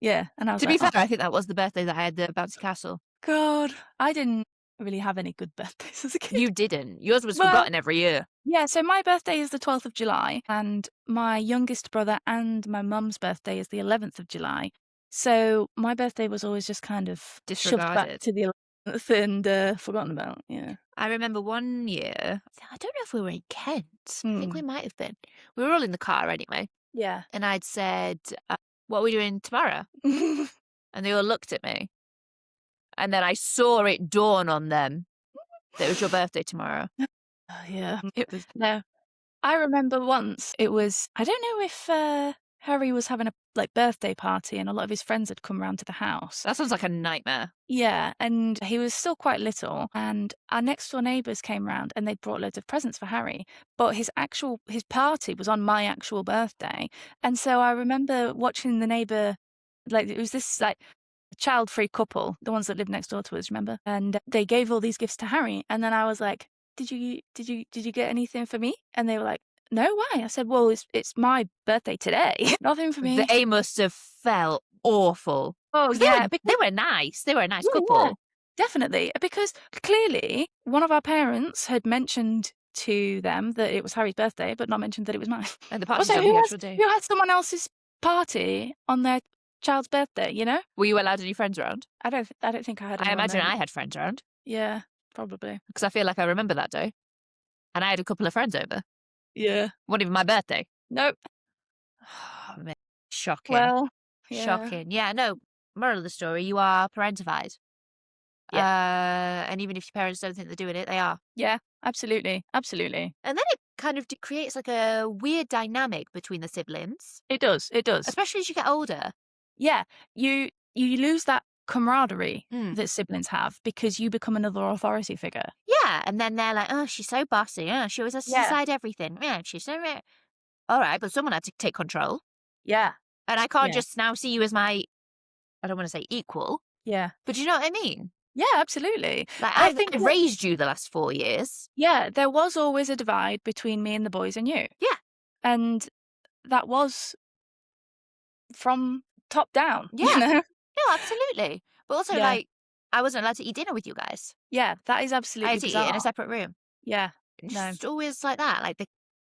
Yeah, and I was To be like, fair, "Oh, I think that was the birthday that I had the bouncy castle. God." I didn't really have any good birthdays as a kid. You didn't. Yours was Well, forgotten every year. yeah, so my birthday is the 12th of July, and my youngest brother and my mum's birthday is the 11th of July. So my birthday was always just kind of shoved back Disregarded. to the 11th and forgotten about. Yeah. I remember one year, I don't know if we were in Kent. I think we Hmm. might have been. We were all in the car anyway. Yeah. And I'd said, what are we doing tomorrow? And they all looked at me. And then I saw it dawn on them that it was your birthday tomorrow. Oh, yeah. It was no. I remember once it was I don't know if Harry was having a like birthday party and a lot of his friends had come round to the house. That sounds like a nightmare. Yeah, and he was still quite little, and our next door neighbours came round and they'd brought loads of presents for Harry, but his party was on my actual birthday. And so I remember watching the neighbour, like it was this like child-free couple, the ones that lived next door to us, remember? And they gave all these gifts to Harry, and then I was like, "Did you get anything for me?" And they were like, "No, why?" I said, "Well, it's my birthday today. Nothing for me." They must have felt awful. Oh, 'Cause yeah, they because were nice. They were a nice yeah, yeah, couple. definitely, because clearly one of our parents had mentioned to them that it was Harry's birthday, but not mentioned that it was mine. And the party's Also, on the actual day. who has someone else's party on their child's birthday, you know? Were you allowed any friends around? I don't think I had I anyone imagine there. I had friends around Yeah, probably. because I feel like I remember that day. And I had a couple of friends over. Yeah. Wasn't even my birthday. Nope. Oh, man. Shocking. Well, yeah. Shocking. Yeah, no. Moral of the story, you are parentified. Yeah. And even if your parents don't think they're doing it, they are. Yeah, absolutely. Absolutely. And then it kind of creates like a weird dynamic between the siblings, It does. It does. especially as you get older. Yeah. You lose that camaraderie Mm. that siblings have because you become another authority figure. Yeah, and then they're like, "Oh, she's so bossy. Oh, she always has to Yeah. decide everything. Yeah, she's so all right, but someone had to take control, Yeah. and I can't Yeah. just now see you as my, I don't want to say equal, Yeah. but do you know what I mean? Yeah, absolutely. Like I I've think that raised you the last 4 years. yeah, there was always a divide between me and the boys and you. Yeah. And that was from top down, you Yeah. know? No, absolutely. But also, Yeah. like, I wasn't allowed to eat dinner with you guys. Yeah, that is I absolutely had to eat it in a bizarre. separate room. Yeah. It's No. just always like that. Like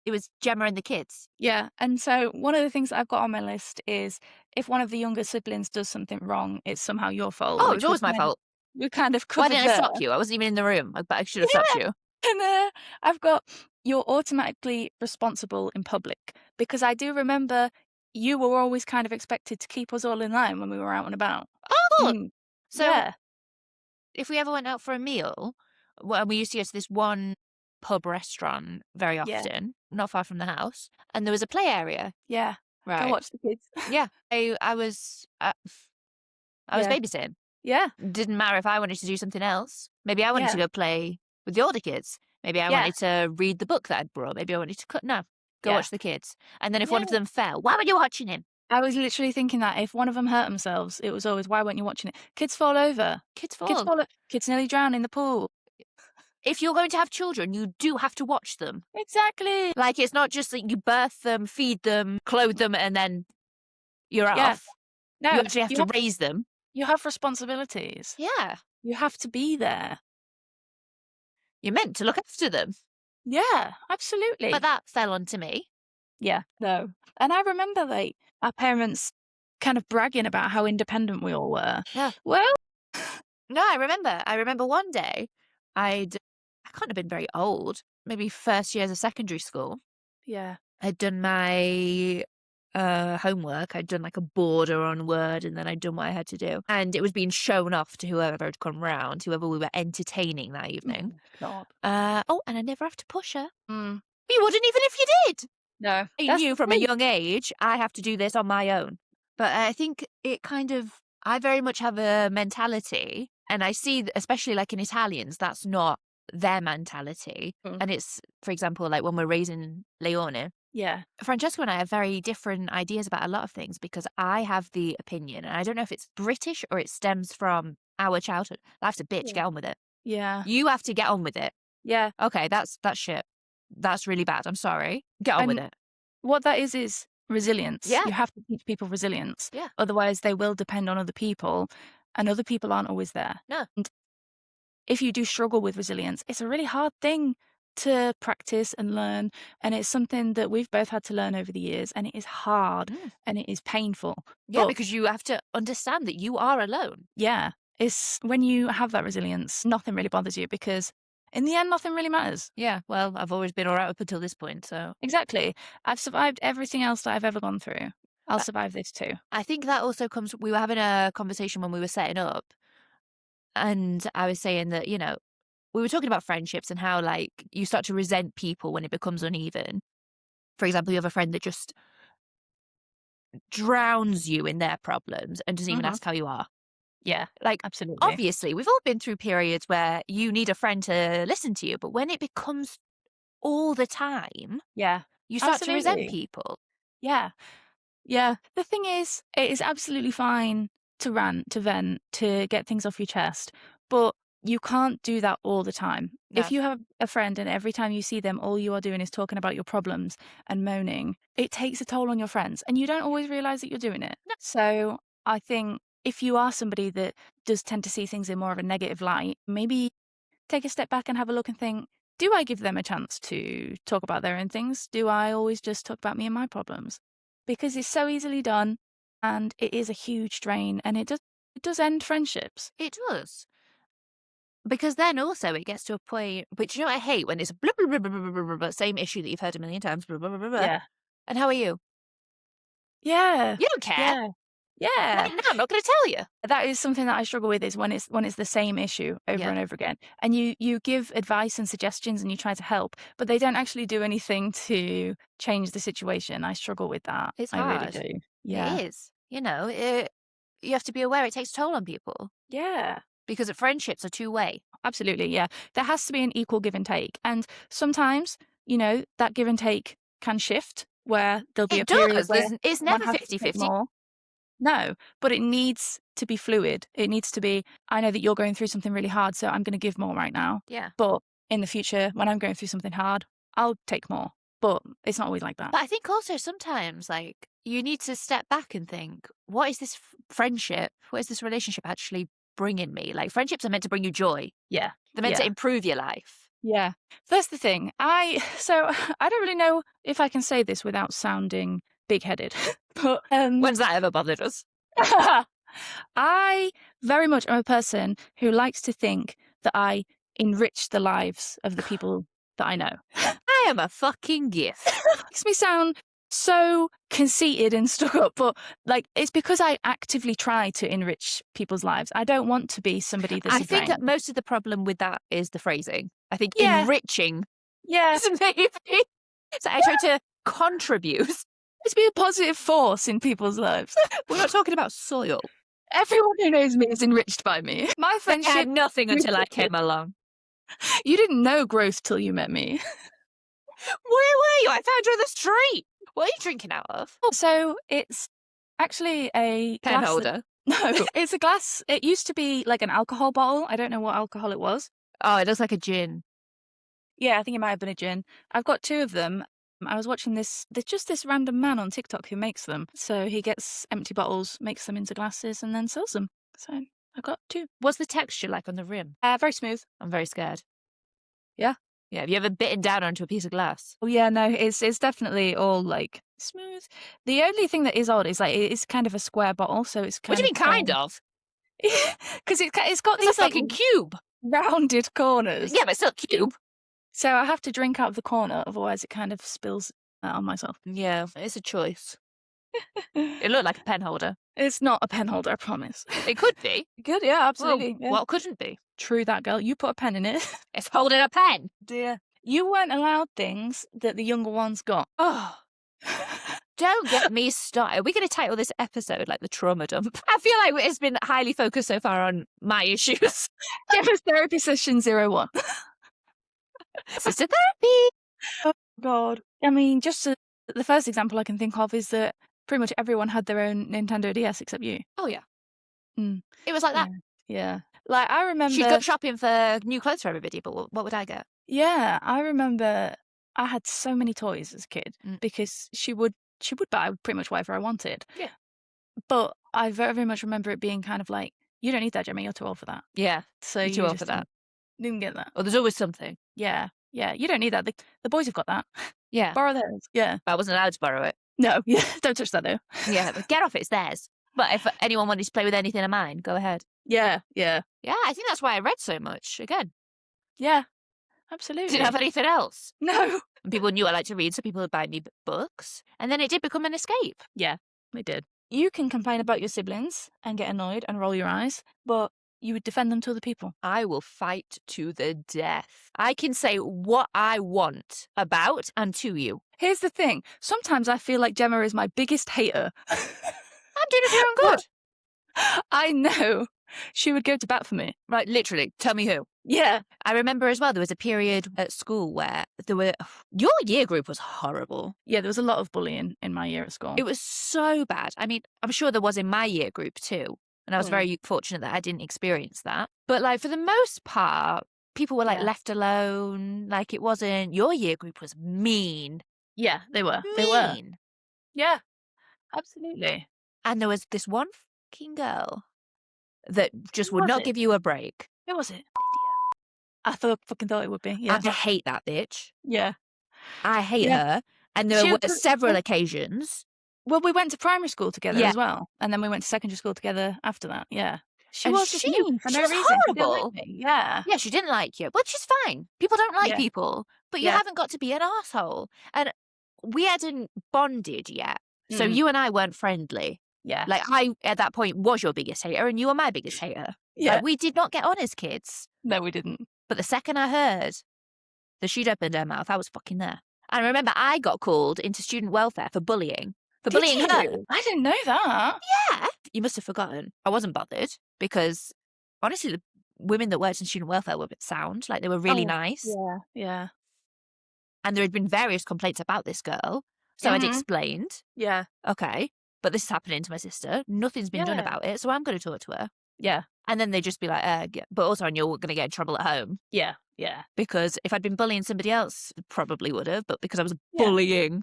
it was Gemma and the kids. Yeah, and so one of the things that I've got on my list is if one of the younger siblings does something wrong, it's somehow your fault, Oh, it was which always my fault. we kind of Why covered didn't I there. slap you? I wasn't even in the room, but I should have slapped you. And I've got you're automatically responsible in public because I do remember you were always kind of expected to keep us all in line when we were out and about. Oh, look. Mm, So yeah, if we ever went out for a meal, well, we used to go to this one pub restaurant very yeah, often, not far from the house, and there was a play area. yeah. Go Right. watch the kids. Yeah. I was Yeah, babysitting. yeah, Didn't matter if I wanted to do something else. Maybe I wanted yeah, to go play with the older kids. Maybe I yeah, wanted to read the book that I'd brought. Maybe I wanted to cut. No, go yeah, watch the kids. And then if one yeah. of them fell, why were you watching him? I was literally thinking that if one of them hurt themselves, it was always, why weren't you watching it? Kids fall over. Kids Kids fall. fall. Kids nearly drown in the pool. If you're going to have children, you do have to watch them. Exactly. Like it's not just that you birth them, feed them, clothe them, and then you're Yeah. off. No, You actually have to raise them. you have responsibilities. Yeah. You have to be there. You're meant to look after them. Yeah, absolutely. But that fell onto me. Yeah, no. And I remember, like, our parents kind of bragging about how independent we all were. Yeah. Well, No, I remember one day I can't have been very old, maybe first years of secondary school. yeah. I'd done my homework. I'd done like a border on Word, and then I'd done what I had to do. And it was being shown off to whoever had come round, whoever we were entertaining that evening. Oh, God. Oh, and I never have to push her. Mm. You wouldn't even if you did. No, I that's knew the from a thing. young age I have to do this on my own. But I think it kind of, I very much have a mentality, and I see, especially like in Italians, that's not their mentality. Mm. And it's, for example, like when we're raising Leone, Yeah. Francesco and I have very different ideas about a lot of things because I have the opinion, and I don't know if it's British or it stems from our childhood. Life's a bitch, Yeah. get on with it. Yeah. You have to get on with it. Yeah. Okay, that's shit. That's really bad. I'm sorry. Get on with And it. what that is resilience. Yeah. You have to teach people resilience. Yeah. Otherwise, they will depend on other people, and other people aren't always there. No. And if you do struggle with resilience, it's a really hard thing to practice and learn. And it's something that we've both had to learn over the years. And it is hard and it is painful. Yeah, But because you have to understand that you are alone. yeah, it's when you have that resilience, nothing really bothers you because in the end, nothing really matters. Yeah, well, I've always been all right up until this point, so. Exactly. I've survived everything else that I've ever gone through. I'll But survive this too. I think that also comes, we were having a conversation when we were setting up, and I was saying that, we were talking about friendships and how, like, you start to resent people when it becomes uneven. For example, you have a friend that just drowns you in their problems and doesn't even Mhm. ask how you are. Yeah, Like, absolutely. obviously, we've all been through periods where you need a friend to listen to you, but when it becomes all the time, Yeah, you start to resent absolutely. people. Yeah. Yeah. The thing is, it is absolutely fine to rant, to vent, to get things off your chest, but you can't do that all the time. No. If you have a friend and every time you see them, all you are doing is talking about your problems and moaning, it takes a toll on your friends and you don't always realize that you're doing it. No. So I think if you are somebody that does tend to see things in more of a negative light, maybe take a step back and have a look and think, do I give them a chance to talk about their own things? Do I always just talk about me and my problems? Because it's so easily done and it is a huge drain and it does end friendships. It does. Because then also it gets to a point, which you know what I hate when it's blah, blah, blah, blah, blah, blah, blah, blah, same issue that you've heard a million times. Blah, blah, blah, blah, blah. Yeah. And how are you? Yeah. You don't care. Yeah. Yeah. Right now, I'm not going to tell you. That is something that I struggle with is when it's the same issue over Yeah. and over again. And you give advice and suggestions and you try to help, but they don't actually do anything to change the situation. I struggle with that. It's I really hard. do. Yeah. It is. You have to be aware it takes a toll on people Yeah. because friendships are two-way. Absolutely, yeah. There has to be an equal give and take. And sometimes, that give and take can shift where there'll be It a period does. where It's one never has to take 50-50. more. No, but it needs to be fluid. It needs to be, I know that you're going through something really hard, so I'm going to give more right now. Yeah. But in the future, when I'm going through something hard, I'll take more. But it's not always like that. But I think also sometimes, like, you need to step back and think, what is this friendship? What is this relationship actually bringing me? Like, friendships are meant to bring you joy. Yeah. They're meant yeah. to improve your life. Yeah. That's the thing. So I don't really know if I can say this without sounding big-headed. But When's that ever bothered us? I very much am a person who likes to think that I enrich the lives of the people that I know. I am a fucking gift. Makes me sound so conceited and stuck up, but it's because I actively try to enrich people's lives. I don't want to be somebody that's I a think drain. most of the problem with that is the phrasing. I think Yeah. enriching Yeah. is maybe. So I try to contribute. Let's be a positive force in people's lives. We're not talking about soil. Everyone who knows me is enriched by me. My I friendship, had nothing until I came along. you didn't know growth till you met me. Where were you? I found you on the street. What are you drinking out of? So it's actually a Pen glass holder. No, it's a glass. It used to be like an alcohol bottle. I don't know what alcohol it was. Oh, it looks like a gin. Yeah, I think it might have been a gin. I've got two of them. I was watching this. There's just this random man on TikTok who makes them. So he gets empty bottles, makes them into glasses, and then sells them. So I've got two. What's the texture like on the rim? Very smooth. I'm very scared. Yeah. Yeah. Have you ever bitten down onto a piece of glass? Oh yeah, no, it's definitely all smooth. The only thing that is odd is like it's kind of a square bottle, so it's What kind do you mean, kind of? because it's got It's these a like fucking cube. rounded corners. Yeah, but it's still a cube. So I have to drink out of the corner, otherwise it kind of spills out on myself. Yeah, it's a choice. It looked like a pen holder. It's not a pen holder, I promise. It could be. Good, yeah, absolutely. Well, Yeah. what couldn't be? True that, girl. You put a pen in it. It's holding a pen. Dear. You weren't allowed things that the younger ones got. Oh, don't get me started. Are we going to title this episode like the trauma dump? I feel like it's been highly focused so far on my issues. Gemma's therapy session 01. Sister therapy. Oh, God. I mean, just the first example I can think of is that pretty much everyone had their own Nintendo DS except you. Oh, yeah. Mm. It was like that. Yeah. Like, I remember... She'd go shopping for new clothes for everybody, but what would I get? Yeah, I remember I had so many toys as a kid because she would buy pretty much whatever I wanted. Yeah. But I very, very much remember it being kind of like, you don't need that, Gemma, you're too old for that. Yeah, So you're too old for that. Didn't get that. Oh, there's always something. Yeah, you don't need that. The boys have got that. Yeah. Borrow theirs. Yeah. But I wasn't allowed to borrow it. No, yeah, don't touch that though. Yeah, but get off, it's theirs. But if anyone wanted to play with anything of mine, go ahead. Yeah. Yeah, I think that's why I read so much, again. Yeah, absolutely. Didn't have anything else. No. And people knew I liked to read, so people would buy me books. And then it did become an escape. Yeah, it did. You can complain about your siblings and get annoyed and roll your eyes, but you would defend them to other people. I will fight to the death. I can say what I want about and to you. Here's the thing. Sometimes I feel like Gemma is my biggest hater. I'm doing it here on good. I know. She would go to bat for me. Right, literally. Tell me who. Yeah. I remember as well, there was a period at school where your year group was horrible. Yeah, there was a lot of bullying in my year at school. It was so bad. I mean, I'm sure there was in my year group too. And I was very fortunate that I didn't experience that. But like for the most part, people were like left alone. Like it wasn't, your year group was mean. Yeah, they were. Mean. They were. Yeah, absolutely. And there was this one fucking girl that just would not give you a break. Who was it? I fucking thought it would be. Yeah. I hate that bitch. Yeah. I hate her. And there were several occasions. Well, we went to primary school together as well. And then we went to secondary school together after that. Yeah. She was mean for no reason. Horrible. Yeah. Yeah, she didn't like you. But she's fine. People don't like people. But you haven't got to be an asshole. And we hadn't bonded yet. So you and I weren't friendly. Yeah. Like I, at that point, was your biggest hater and you were my biggest hater. Yeah. Like, we did not get on as kids. No, we didn't. But the second I heard that she'd opened her mouth, I was fucking there. And I remember I got called into student welfare for bullying. For bullying her. I didn't know that. Yeah. You must have forgotten. I wasn't bothered because honestly, the women that worked in student welfare were a bit sound. Like they were really nice. Yeah. Yeah. And there had been various complaints about this girl. So I'd explained. Yeah. Okay. But this is happening to my sister. Nothing's been done about it. So I'm going to talk to her. Yeah. And then they'd just be like, but also you're going to get in trouble at home. Yeah. Yeah. Because if I'd been bullying somebody else, probably would have. But because I was bullying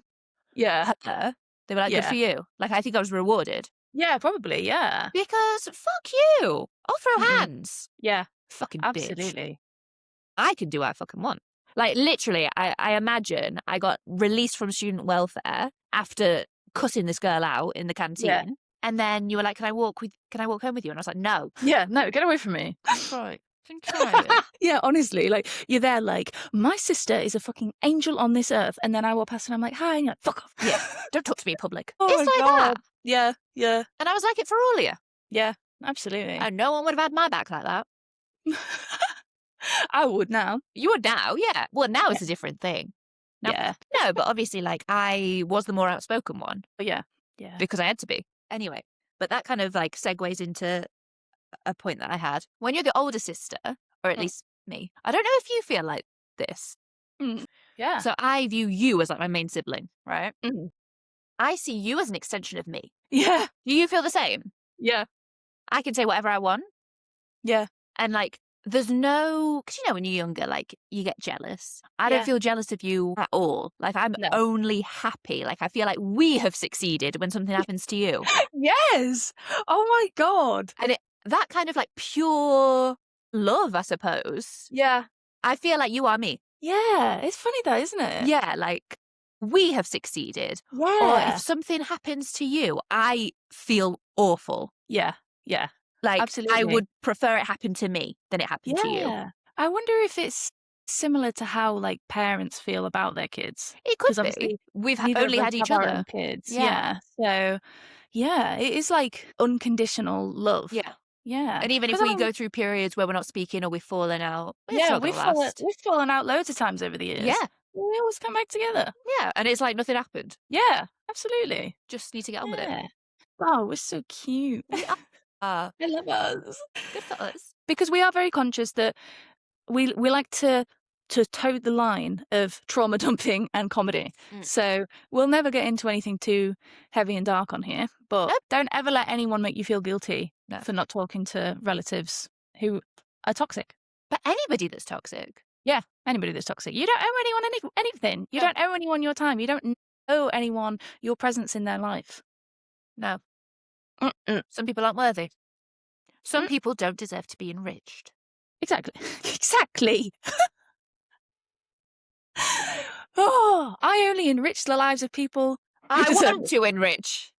her, they were like, good for you. Like, I think I was rewarded. Yeah, probably. Yeah. Because fuck you. I'll throw hands. Yeah. Fucking Absolutely. bitch. I can do what I fucking want. Like, literally, I imagine I got released from student welfare after cussing this girl out in the canteen. Yeah. And then you were like, can I walk home with you? And I was like, no. Yeah, no, get away from me. Right. Try it. Yeah, honestly, like, you're there like, my sister is a fucking angel on this earth. And then I walk past and I'm like, hi. And you're like, fuck off. Yeah. Don't talk to me in public. Oh it's like that. Yeah, yeah. And I was like it for all of you. Yeah, absolutely. And no one would have had my back like that. I would now. You would now, yeah. Well, now it's a different thing. Now, Yeah. No, but obviously, like, I was the more outspoken one. But yeah. Yeah. Because I had to be. Anyway, but that kind of, like, segues into a point that I had. When you're the older sister, or at least me, I don't know if you feel like this. Yeah. So I view you as, like, my main sibling, right? Mhm. I see you as an extension of me. Yeah. Do you feel the same? Yeah. I can say whatever I want. Yeah. And, like, there's no, because when you're younger, like, you get jealous. I don't feel jealous of you at all. Like, I'm only happy. Like, I feel like we have succeeded when something happens to you. Yes. Oh my God. And that kind of, like, pure love, I suppose. Yeah. I feel like you are me. Yeah. It's funny though, isn't it? Yeah, like, we have succeeded. Or if Yeah. something happens to you, I feel awful. Yeah. Yeah. Like, I Absolutely. would prefer it happen to me than it happened to you. Yeah. I wonder if it's similar to how, like, parents feel about their kids, It could because be. obviously We've neither of only us had each have our other. own kids. Yeah. Yeah. So, yeah, it is like unconditional love. Yeah. Yeah. And even if 'Cause I we mean, go through periods where we're not speaking or we've fallen out, it's yeah, not gonna last. we've fallen out loads of times over the years. Yeah. We always come back together. Yeah. And it's like nothing happened. Yeah, absolutely. Just need to get on with it. Yeah. Oh, we're so cute. We are. I love us. Good for us. Because we are very conscious that we like to toe the line of trauma dumping and comedy. Mm. So we'll never get into anything too heavy and dark on here, but Nope. don't ever let anyone make you feel guilty No. for not talking to relatives who are toxic. But anybody that's toxic. Yeah, anybody that's toxic. You don't owe anyone anything. You No. don't owe anyone your time. You don't owe anyone your presence in their life. No. Mm-mm. Some people aren't worthy. Some Mm. people don't deserve to be enriched. Exactly. Exactly. Oh, I only enrich the lives of people who I deserve want it. to enrich.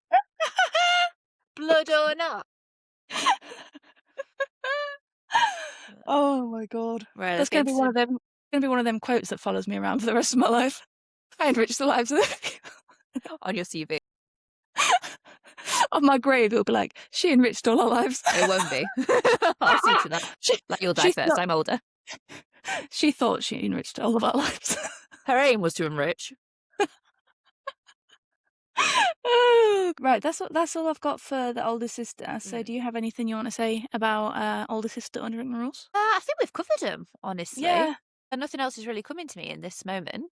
Blood or not. Oh my god. Right, let's That's get gonna be one into of them quotes that follows me around for the rest of my life. I enrich the lives of the people. on your CV. On my grave, it'll be like, she enriched all our lives. It won't be. I'll see to that. Like, you'll die she first. thought, I'm older. she thought she enriched all of our lives. Her aim was to enrich. Oh, right, that's all I've got for the older sister. So do you have anything you want to say about older sister unwritten rules? I think we've covered them, honestly. Yeah. And nothing else is really coming to me in this moment.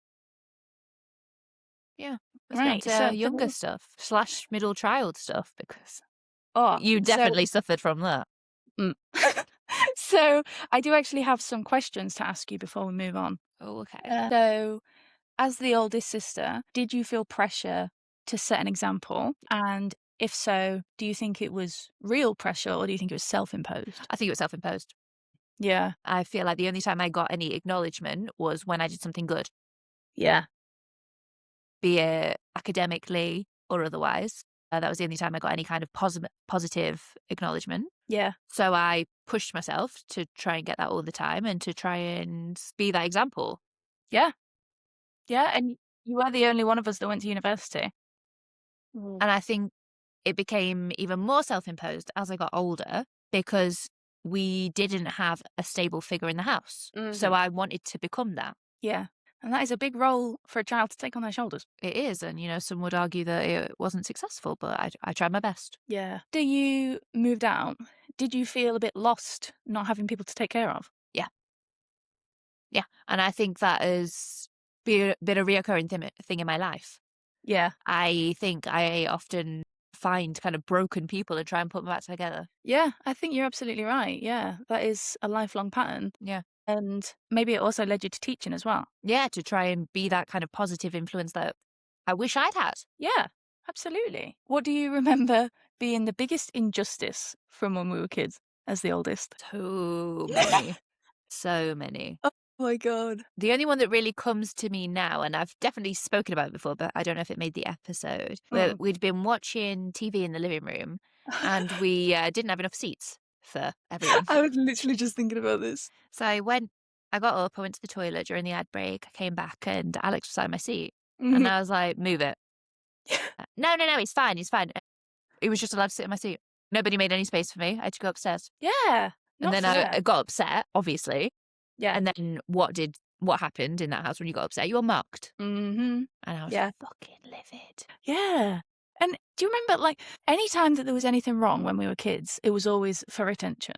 Yeah. Let's Right. get So into younger stuff / middle child stuff, because you so definitely suffered from that. Mm. So I do actually have some questions to ask you before we move on. Oh, okay. So, as the oldest sister, did you feel pressure to set an example? And if so, do you think it was real pressure or do you think it was self-imposed? I think it was self-imposed. Yeah. I feel like the only time I got any acknowledgement was when I did something good, Yeah. be it academically or otherwise. That was the only time I got any kind of positive acknowledgement. Yeah. So I pushed myself to try and get that all the time and to try and be that example. Yeah. Yeah. And you were the only one of us that went to university. And I think it became even more self-imposed as I got older because we didn't have a stable figure in the house. So I wanted to become that. Yeah. And that is a big role for a child to take on their shoulders. It is. And, some would argue that it wasn't successful, but I tried my best. Yeah. After you moved out, did you feel a bit lost not having people to take care of? Yeah. Yeah. And I think that has been a reoccurring thing in my life. Yeah. I think I often find kind of broken people and try and put them back together. Yeah, I think you're absolutely right. Yeah, that is a lifelong pattern. Yeah. And maybe it also led you to teaching as well. Yeah, to try and be that kind of positive influence that I wish I'd had. Yeah, absolutely. What do you remember being the biggest injustice from when we were kids as the oldest? So many. So many. Oh my God. The only one that really comes to me now, and I've definitely spoken about it before, but I don't know if it made the episode, where we'd been watching TV in the living room and we didn't have enough seats for everyone. I was literally just thinking about this. So I got up, I went to the toilet during the ad break, I came back and Alex was sat in my seat. And I was like, move it. No, it's fine, it's fine. He was just allowed to sit in my seat. Nobody made any space for me. I had to go upstairs. Yeah. And then I got upset, obviously. Yeah. And then what happened in that house when you got upset? You were mocked. Mm-hmm. And I was fucking livid. Yeah. And do you remember, like, any time that there was anything wrong when we were kids, it was always for attention.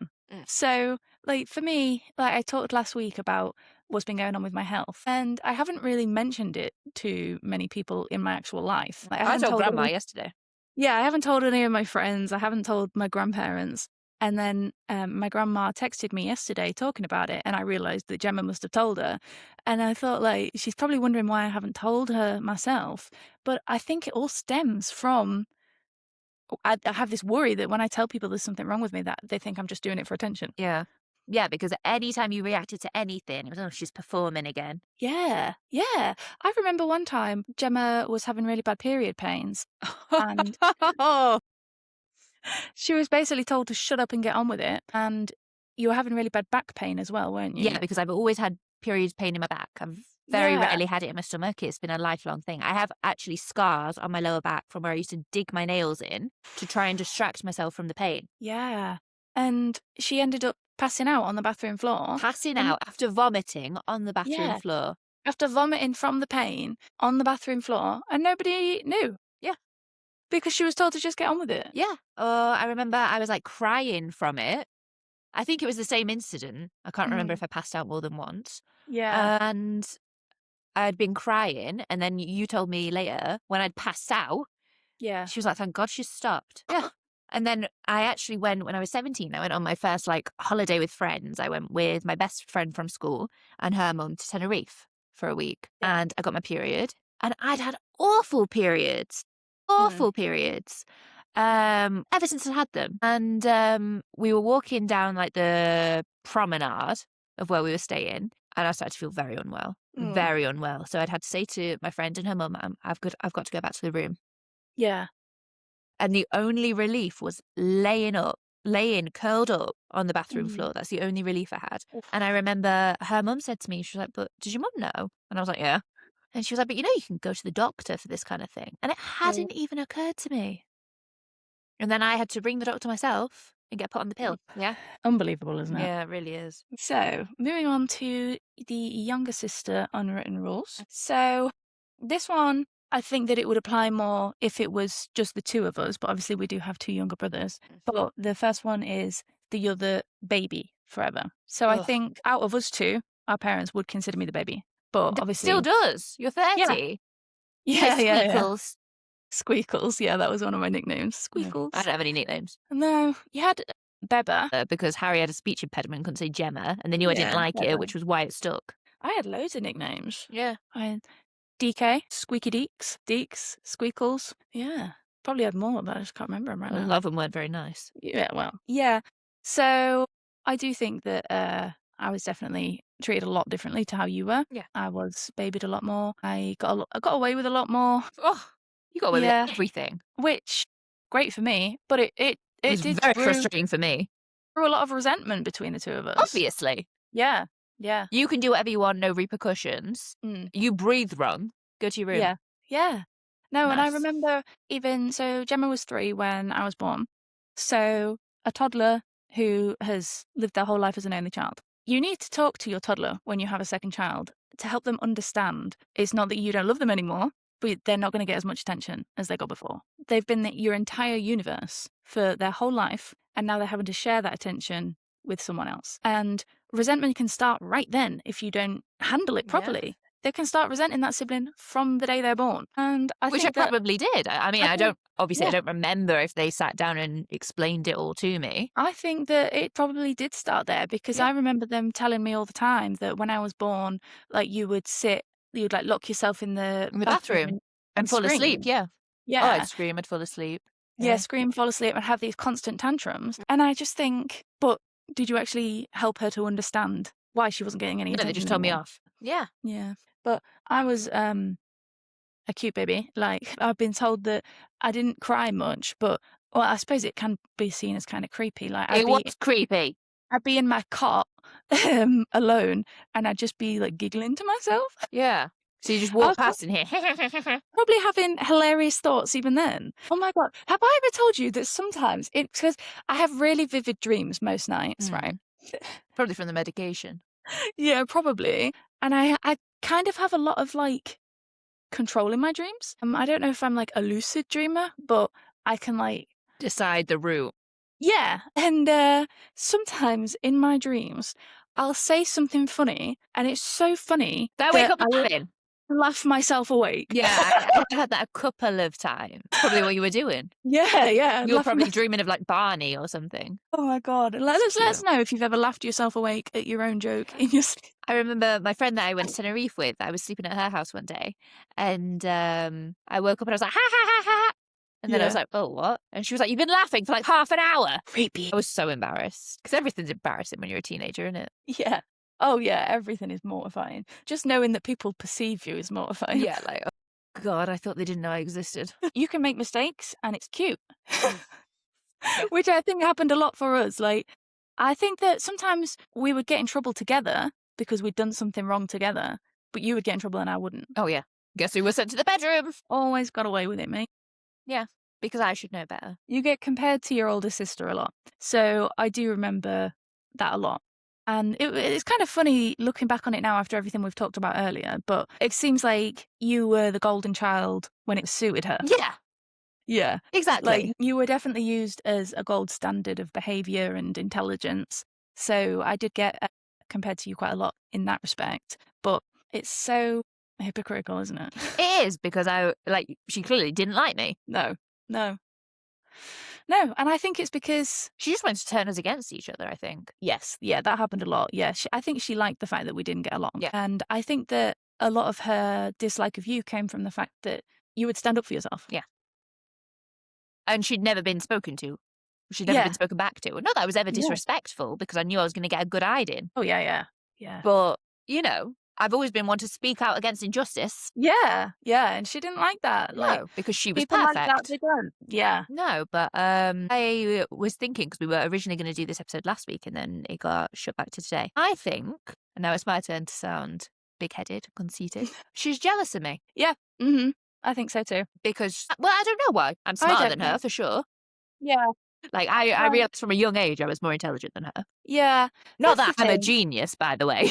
So, like, for me, like, I talked last week about what's been going on with my health, and I haven't really mentioned it to many people in my actual life. Like, I told Grandma yesterday. Yeah, I haven't told any of my friends. I haven't told my grandparents. And then my grandma texted me yesterday talking about it, and I realised that Gemma must have told her. And I thought, like, she's probably wondering why I haven't told her myself. But I think it all stems from I have this worry that when I tell people there's something wrong with me, that they think I'm just doing it for attention. Yeah. Yeah, because anytime you reacted to anything, it was, oh, she's performing again. Yeah, yeah. I remember one time Gemma was having really bad period pains, and she was basically told to shut up and get on with it, and you were having really bad back pain as well, weren't you? Yeah, because I've always had period pain in my back. I've very Yeah, rarely had it in my stomach. It's been a lifelong thing. I have actually scars on my lower back from where I used to dig my nails in to try and distract myself from the pain. yeah. And she ended up passing out on the bathroom floor. Passing And out after vomiting on the bathroom yeah, floor. after vomiting from the pain on the bathroom floor, and nobody knew Yeah. because she was told to just get on with it. Yeah. I remember I was like crying from it. I think it was the same incident. I can't remember Mm, if I passed out more than once. yeah, And I'd been crying. And then you told me later when I'd passed out, yeah, she was like, thank God she stopped. Yeah. And then I actually went when I was 17. I went on my first like holiday with friends. I went with my best friend from school and her mum to Tenerife for a week. yeah. And I got my period. And I'd had awful periods. Mm, Awful periods. Ever since I had them. And we were walking down like the promenade of where we were staying. And I started to feel very unwell. mm, Very unwell. So I'd had to say to my friend and her mum, I've got to go back to the room. yeah. And the only relief was laying curled up on the bathroom Mm. floor. That's the only relief I had. Oof. And I remember her mum said to me, she was like, but did your mum know? And I was like, yeah. And she was like, but you know, you can go to the doctor for this kind of thing. And it Mm. hadn't even occurred to me. And then I had to ring the doctor myself and get put on the pill. Yeah. Unbelievable, isn't it? Yeah, it really is. So, moving on to the younger sister unwritten rules. So, this one, I think that it would apply more if it was just the two of us, but obviously we do have two younger brothers. But the first one is that you're the baby forever. So, I Ugh. think out of us two, our parents would consider me the baby. But Still obviously, does. You're yeah, 30. Hey, yeah, yeah, yeah. Squeakles. Squeakles. Yeah, that was one of my nicknames. Yeah. I Squeakles. don't have any nicknames. No, you had Beba. Because Harry had a speech impediment, couldn't say Gemma, and they knew I didn't Yeah, like it, Beba. which was why it stuck. I had loads of nicknames. Yeah. I had DK, Squeaky Deeks, Deeks, Squeakles. Yeah, probably had more, but I just can't remember them right A now. lot of them weren't very nice. Yeah, well, yeah. So I do think that I was definitely treated a lot differently to how you were. Yeah. I was babied a lot more. I got away with a lot more. Oh, you got away with Yeah, everything. which great for me, but It it was did very brew frustrating for me. a lot of resentment between the two of us. Obviously. Yeah, yeah. You can do whatever you want, no repercussions. Mm. You breathe wrong, go to your room. Yeah. Yeah. No, and I Nice. remember even so Gemma was 3 when I was born. So a toddler who has lived their whole life as an only child. You need to talk to your toddler when you have a second child to help them understand it's not that you don't love them anymore, but they're not going to get as much attention as they got before. They've been your entire universe for their whole life, and now they're having to share that attention with someone else. And resentment can start right then if you don't handle it Yeah. properly. They can start resenting that sibling from the day they're born. And I Which I think that probably did. I mean, I I think don't, obviously, I yeah, don't remember if they sat down and explained it all to me. I think that it probably did start there because Yeah. I remember them telling me all the time that when I was born, like you'd like lock yourself in the In the bathroom bathroom and and fall asleep. scream. Yeah. Oh, I'd Yeah. scream, I'd fall asleep. Yeah, Yeah. scream, fall asleep, and have these constant tantrums. And I just think, but did you actually help her to understand why she wasn't getting any No, they attention just told me anymore? off. Yeah. Yeah. But I was a cute baby. Like I've been told that I didn't cry much, but well, I suppose it can be seen as kind of creepy. Like It was creepy. I'd be in my cot alone, and I'd just be like giggling to myself. Yeah. So you just I walk was past in here. probably having hilarious thoughts even then. Oh my god, have I ever told you that sometimes it's because I have really vivid dreams most nights, right? Probably from the medication. Yeah, probably. And I kind of have a lot of like control in my dreams. I don't know if I'm like a lucid dreamer, but I can like Decide the route. yeah. And sometimes in my dreams, I'll say something funny, and it's so funny Did I wake that up I will laughing? laugh myself awake. Yeah, I've had that a couple of times. Probably what you were doing. Yeah, yeah. You were Laughing probably dreaming of like Barney or something. oh my god. Let us know if you've ever laughed yourself awake at your own joke in your sleep. I remember my friend that I went to Tenerife with, I was sleeping at her house one day and I woke up and I was like, ha ha ha ha. And then I was like, oh, what? And she was like, you've been laughing for like half an hour. Creepy. I was so embarrassed because everything's embarrassing when you're a teenager, isn't it? Yeah. Oh, yeah, everything is mortifying. Just knowing that people perceive you is mortifying. Yeah, like, oh, God, I thought they didn't know I existed. You can make mistakes and it's cute. Which I think happened a lot for us. Like, I think that sometimes we would get in trouble together because we'd done something wrong together, but you would get in trouble and I wouldn't. Oh, yeah. Guess who was sent to the bedroom? Always got away with it, mate. Yeah, because I should know better. You get compared to your older sister a lot. So I do remember that a lot. And it's kind of funny looking back on it now after everything we've talked about earlier, but it seems like you were the golden child when it suited her. Yeah. Yeah. Exactly. Like, you were definitely used as a gold standard of behaviour and intelligence. So I did get compared to you quite a lot in that respect. But it's so hypocritical, isn't it? It is, because she clearly didn't like me. No. No, and I think it's because she just wanted to turn us against each other, I think. Yes, yeah, that happened a lot. Yeah, I think she liked the fact that we didn't get along. Yeah. And I think that a lot of her dislike of you came from the fact that you would stand up for yourself. Yeah. And she'd never been spoken to. She'd never been spoken back to. Not that I was ever disrespectful, because I knew I was going to get a good hiding. Oh, yeah. But, I've always been one to speak out against injustice. Yeah, and she didn't like that. No, because she was people perfect. Like that, they don't. Yeah. No, but I was thinking, because we were originally going to do this episode last week and then it got shut back to today. I think, and now it's my turn to sound big-headed, conceited, she's jealous of me. Yeah, I think so too. Because, well, I don't know why. I'm smarter than her, for sure. Yeah. Like, I realised from a young age I was more intelligent than her. Yeah. Not that I'm a genius, by the way.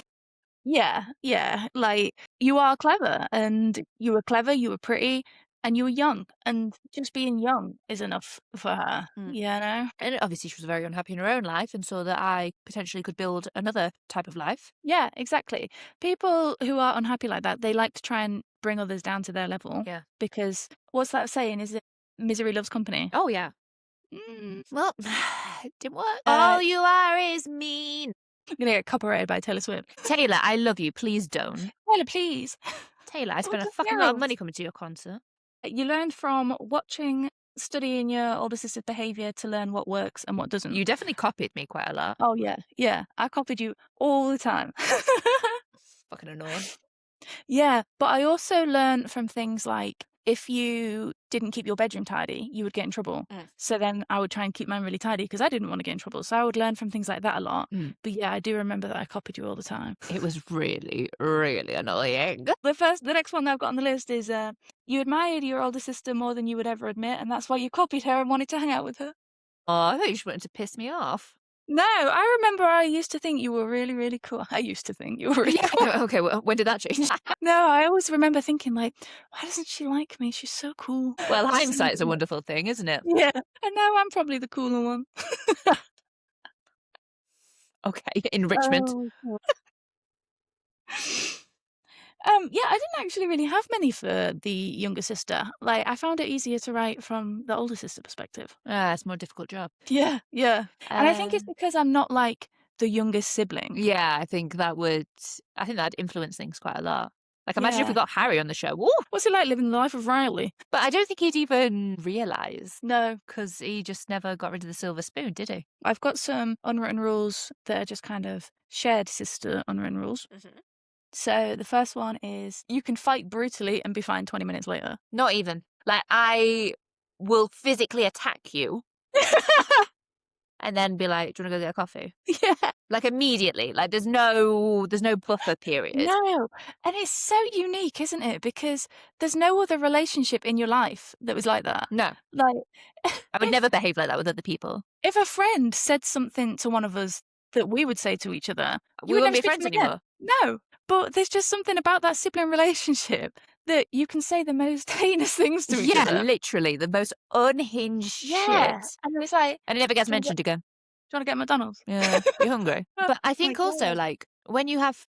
Yeah. Like, you are clever, and you were clever, you were pretty, and you were young. And just being young is enough for her, And obviously she was very unhappy in her own life and saw that I potentially could build another type of life. Yeah, exactly. People who are unhappy like that, they like to try and bring others down to their level. Yeah. Because what's that saying? Is it misery loves company? Oh, yeah. Well, it didn't work. All you are is mean. I'm going to get copyrighted by Taylor Swift. Taylor, I love you. Please don't. Taylor, please. Taylor, I spent a fucking lot of money coming to your concert. You learned from studying your older sister's behaviour to learn what works and what doesn't. You definitely copied me quite a lot. Oh, yeah. I copied you all the time. Fucking annoying. Yeah, but I also learned from things like, if you didn't keep your bedroom tidy, you would get in trouble. So then I would try and keep mine really tidy because I didn't want to get in trouble. So I would learn from things like that a lot. But yeah, I do remember that I copied you all the time. It was really, really annoying. The next one that I've got on the list is you admired your older sister more than you would ever admit, and that's why you copied her and wanted to hang out with her. Oh, I thought you just wanted to piss me off. No, I remember I used to think you were really, really cool. I used to think you were really cool. Okay, well, when did that change? No, I always remember thinking, like, why doesn't she like me? She's so cool. Well, hindsight's a wonderful thing, isn't it? Yeah, and now I'm probably the cooler one. Okay, enrichment. Oh, yeah, I didn't actually really have many for the younger sister. Like, I found it easier to write from the older sister perspective. It's a more difficult job. Yeah. And I think it's because I'm not like the youngest sibling. Yeah, I think that'd influence things quite a lot. Like, imagine if we got Harry on the show. Woo! What's it like living the life of Riley? But I don't think he'd even realise. No. Because he just never got rid of the silver spoon, did he? I've got some unwritten rules that are just kind of shared sister unwritten rules. So the first one is you can fight brutally and be fine 20 minutes later. Not even. Like, I will physically attack you and then be like, do you want to go get a coffee? Yeah. Like, immediately. Like, there's no buffer period. No. And it's so unique, isn't it? Because there's no other relationship in your life that was like that. No. Like, I would never behave like that with other people. If a friend said something to one of us that we would say to each other, we wouldn't be friends anymore. No. But there's just something about that sibling relationship that you can say the most heinous things to each other. Yeah, literally. The most unhinged shit. And it's like... And it never gets mentioned again. Do you want to get McDonald's? Yeah, you're hungry. But I think also, like, when you have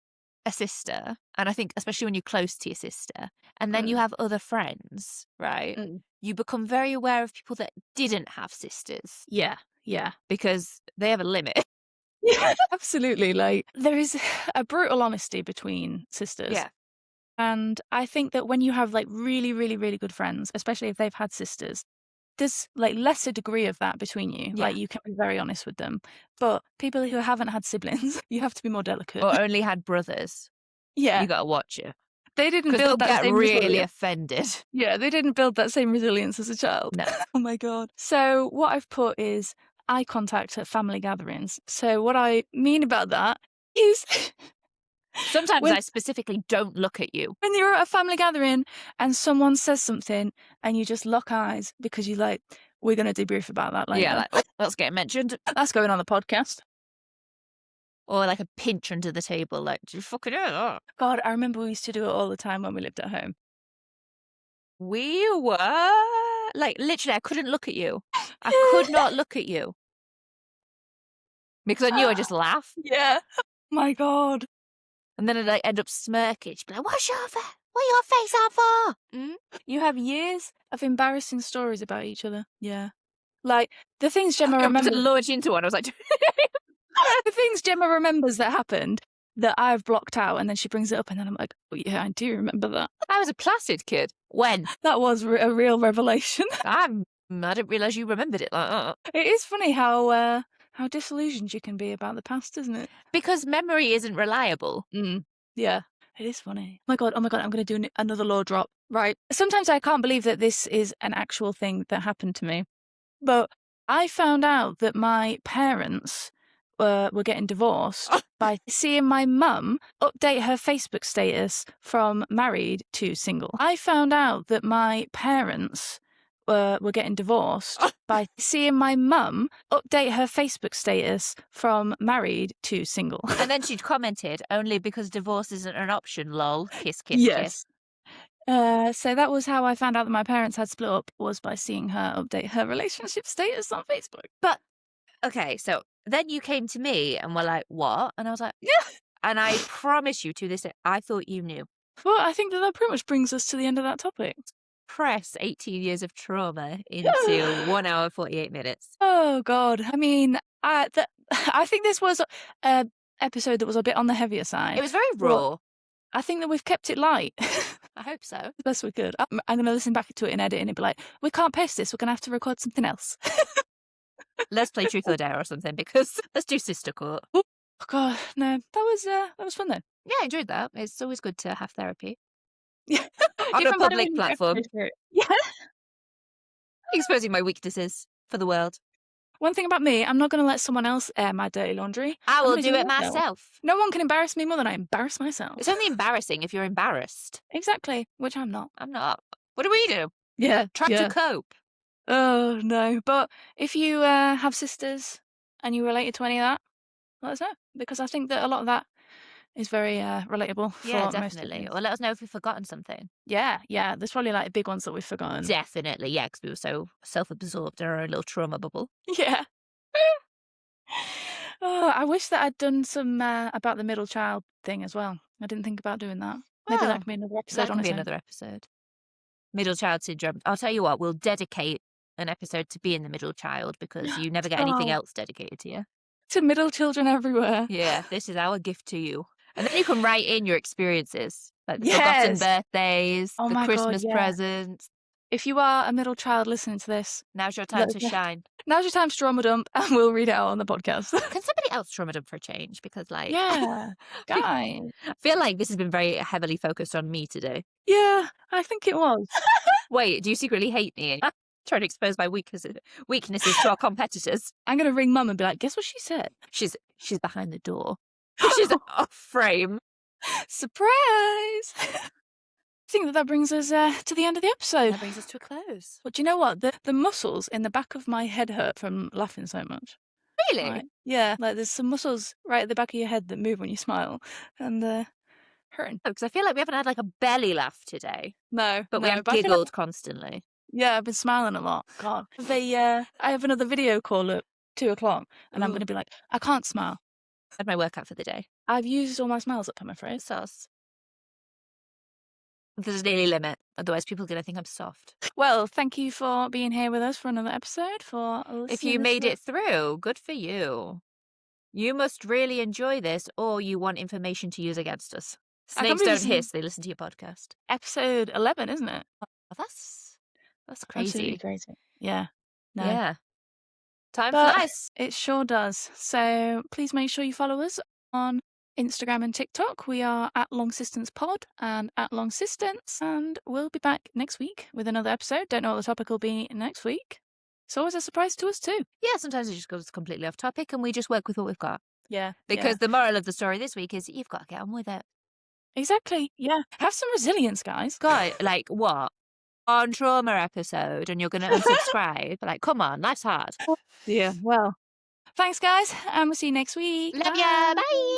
a sister, and I think especially when you're close to your sister, and then you have other friends, right? You become very aware of people that didn't have sisters. Yeah. Because they have a limit. Yeah, absolutely. Like, there is a brutal honesty between sisters. Yeah. And I think that when you have, like, really, really, really good friends, especially if they've had sisters, there's like lesser degree of that between you. Yeah. Like you can be very honest with them. But people who haven't had siblings, you have to be more delicate. Or only had brothers. Yeah. You got to watch it. They didn't Because they'll build that get same really resilience. offended. Yeah, they didn't build that same resilience as a child. No. Oh my God. So what I've put is eye contact at family gatherings. So what I mean about that is Sometimes I specifically don't look at you. when you're at a family gathering and someone says something and you just lock eyes because you're like, we're going to debrief about that later. Yeah, like, oh, that's getting mentioned. That's going on the podcast. Or like a pinch under the table, like, do you fucking know? God, I remember we used to do it all the time when we lived at home. We were like, literally, I couldn't look at you. I could not look at you. Because I knew I'd just laugh. Yeah. My God. And then I'd like end up smirking. She'd be like, what's your face out for? You have years of embarrassing stories about each other. Yeah. Like the things Gemma I remembers. to launch into one. I was like, the things Gemma remembers that happened that I've blocked out, and then she brings it up, and then I'm like, oh, yeah, I do remember that. I was a placid kid. When? That was a real revelation. I didn't realise you remembered it like that. It is funny how disillusioned you can be about the past, isn't it? Because memory isn't reliable. Yeah, it is funny. Oh my God, I'm going to do another law drop. Right. Sometimes I can't believe that this is an actual thing that happened to me. But I found out that my parents were getting divorced by seeing my mum update her Facebook status from married to single. I found out that my parents were getting divorced by seeing my mum update her Facebook status from married to single. And then she'd commented, only because divorce isn't an option, lol. Kiss, kiss, Yes. kiss. So that was how I found out that my parents had split up, was by seeing her update her relationship status on Facebook. But, okay, so then you came to me and were like, what? And I was like, yeah. And I promise you to this day, I thought you knew. Well, I think that pretty much brings us to the end of that topic. Press 18 years of trauma into 1 hour, 48 minutes. Oh, God. I mean, I think this was an episode that was a bit on the heavier side. It was very raw. I think that we've kept it light. I hope so. The best we could. I'm going to listen back to it in editing and be like, we can't post this. We're going to have to record something else. Let's play Truth or Dare or something, because let's do Sister Court. Oh, God. No, that was fun, though. Yeah, I enjoyed that. It's always good to have therapy. Yeah. On a public platform. Yeah. Exposing my weaknesses for the world. One thing about me, I'm not going to let someone else air my dirty laundry. I will do it myself. No one can embarrass me more than I embarrass myself. It's only embarrassing if you're embarrassed. Exactly, which I'm not. I'm not. What do we do? Yeah. Try to cope. Oh, no. But if you have sisters and you related to any of that, let us know. Because I think that a lot of that is very relatable for Yeah, most definitely. of us. Or let us know if we've forgotten something. Yeah. There's probably like big ones that we've forgotten. Definitely, yeah, because we were so self-absorbed in our own little trauma bubble. Yeah. Oh, I wish that I'd done some about the middle child thing as well. I didn't think about doing that. Maybe that can be another episode. That can be another episode. Middle child syndrome. I'll tell you what, we'll dedicate an episode to being the middle child, because you never get anything else dedicated to you. To middle children everywhere. Yeah, this is our gift to you. And then you can write in your experiences, like the forgotten birthdays, the Christmas presents. If you are a middle child listening to this, now's your time to shine. Now's your time to trauma dump, and we'll read it out on the podcast. Can somebody else trauma dump for a change? Because, like, yeah, guys. I feel like this has been very heavily focused on me today. Yeah, I think it was. Wait, do you secretly hate me? I'm trying to expose my weaknesses to our competitors. I'm gonna ring Mum and be like, guess what she said? She's behind the door. She's off frame. Surprise! I think that brings us to the end of the episode. That brings us to a close. But do you know what? The muscles in the back of my head hurt from laughing so much. Really? Like, yeah, like there's some muscles right at the back of your head that move when you smile, and hurting. Because I feel like we haven't had like a belly laugh today. No, but we have giggled constantly. Yeah, I've been smiling a lot. God, I have another video call at 2:00, and I'm going to be like, I can't smile. I had my workout for the day. I've used all my smiles up, I'm afraid. Sauce. There's a daily limit, otherwise people are going to think I'm soft. Well, thank you for being here with us for another episode. If you made it through, good for you. You must really enjoy this, or you want information to use against us. Snakes don't hiss, they listen to your podcast. Episode 11, isn't it? Oh, that's crazy. Absolutely crazy. Yeah. No. Yeah. Time But flies. it sure does. So please make sure you follow us on Instagram and TikTok. We are at Long Sistance Pod and at Long Sistance, and we'll be back next week with another episode. Don't know what the topic will be next week. It's always a surprise to us too. Yeah, sometimes it just goes completely off topic and we just work with what we've got. Yeah. Because the moral of the story this week is you've got to get on with it. Exactly. Yeah. Have some resilience, guys. God, like what? On trauma episode and you're going to unsubscribe? Like, come on, life's hard. Yeah. Well, thanks, guys. And we'll see you next week. Love ya. Bye.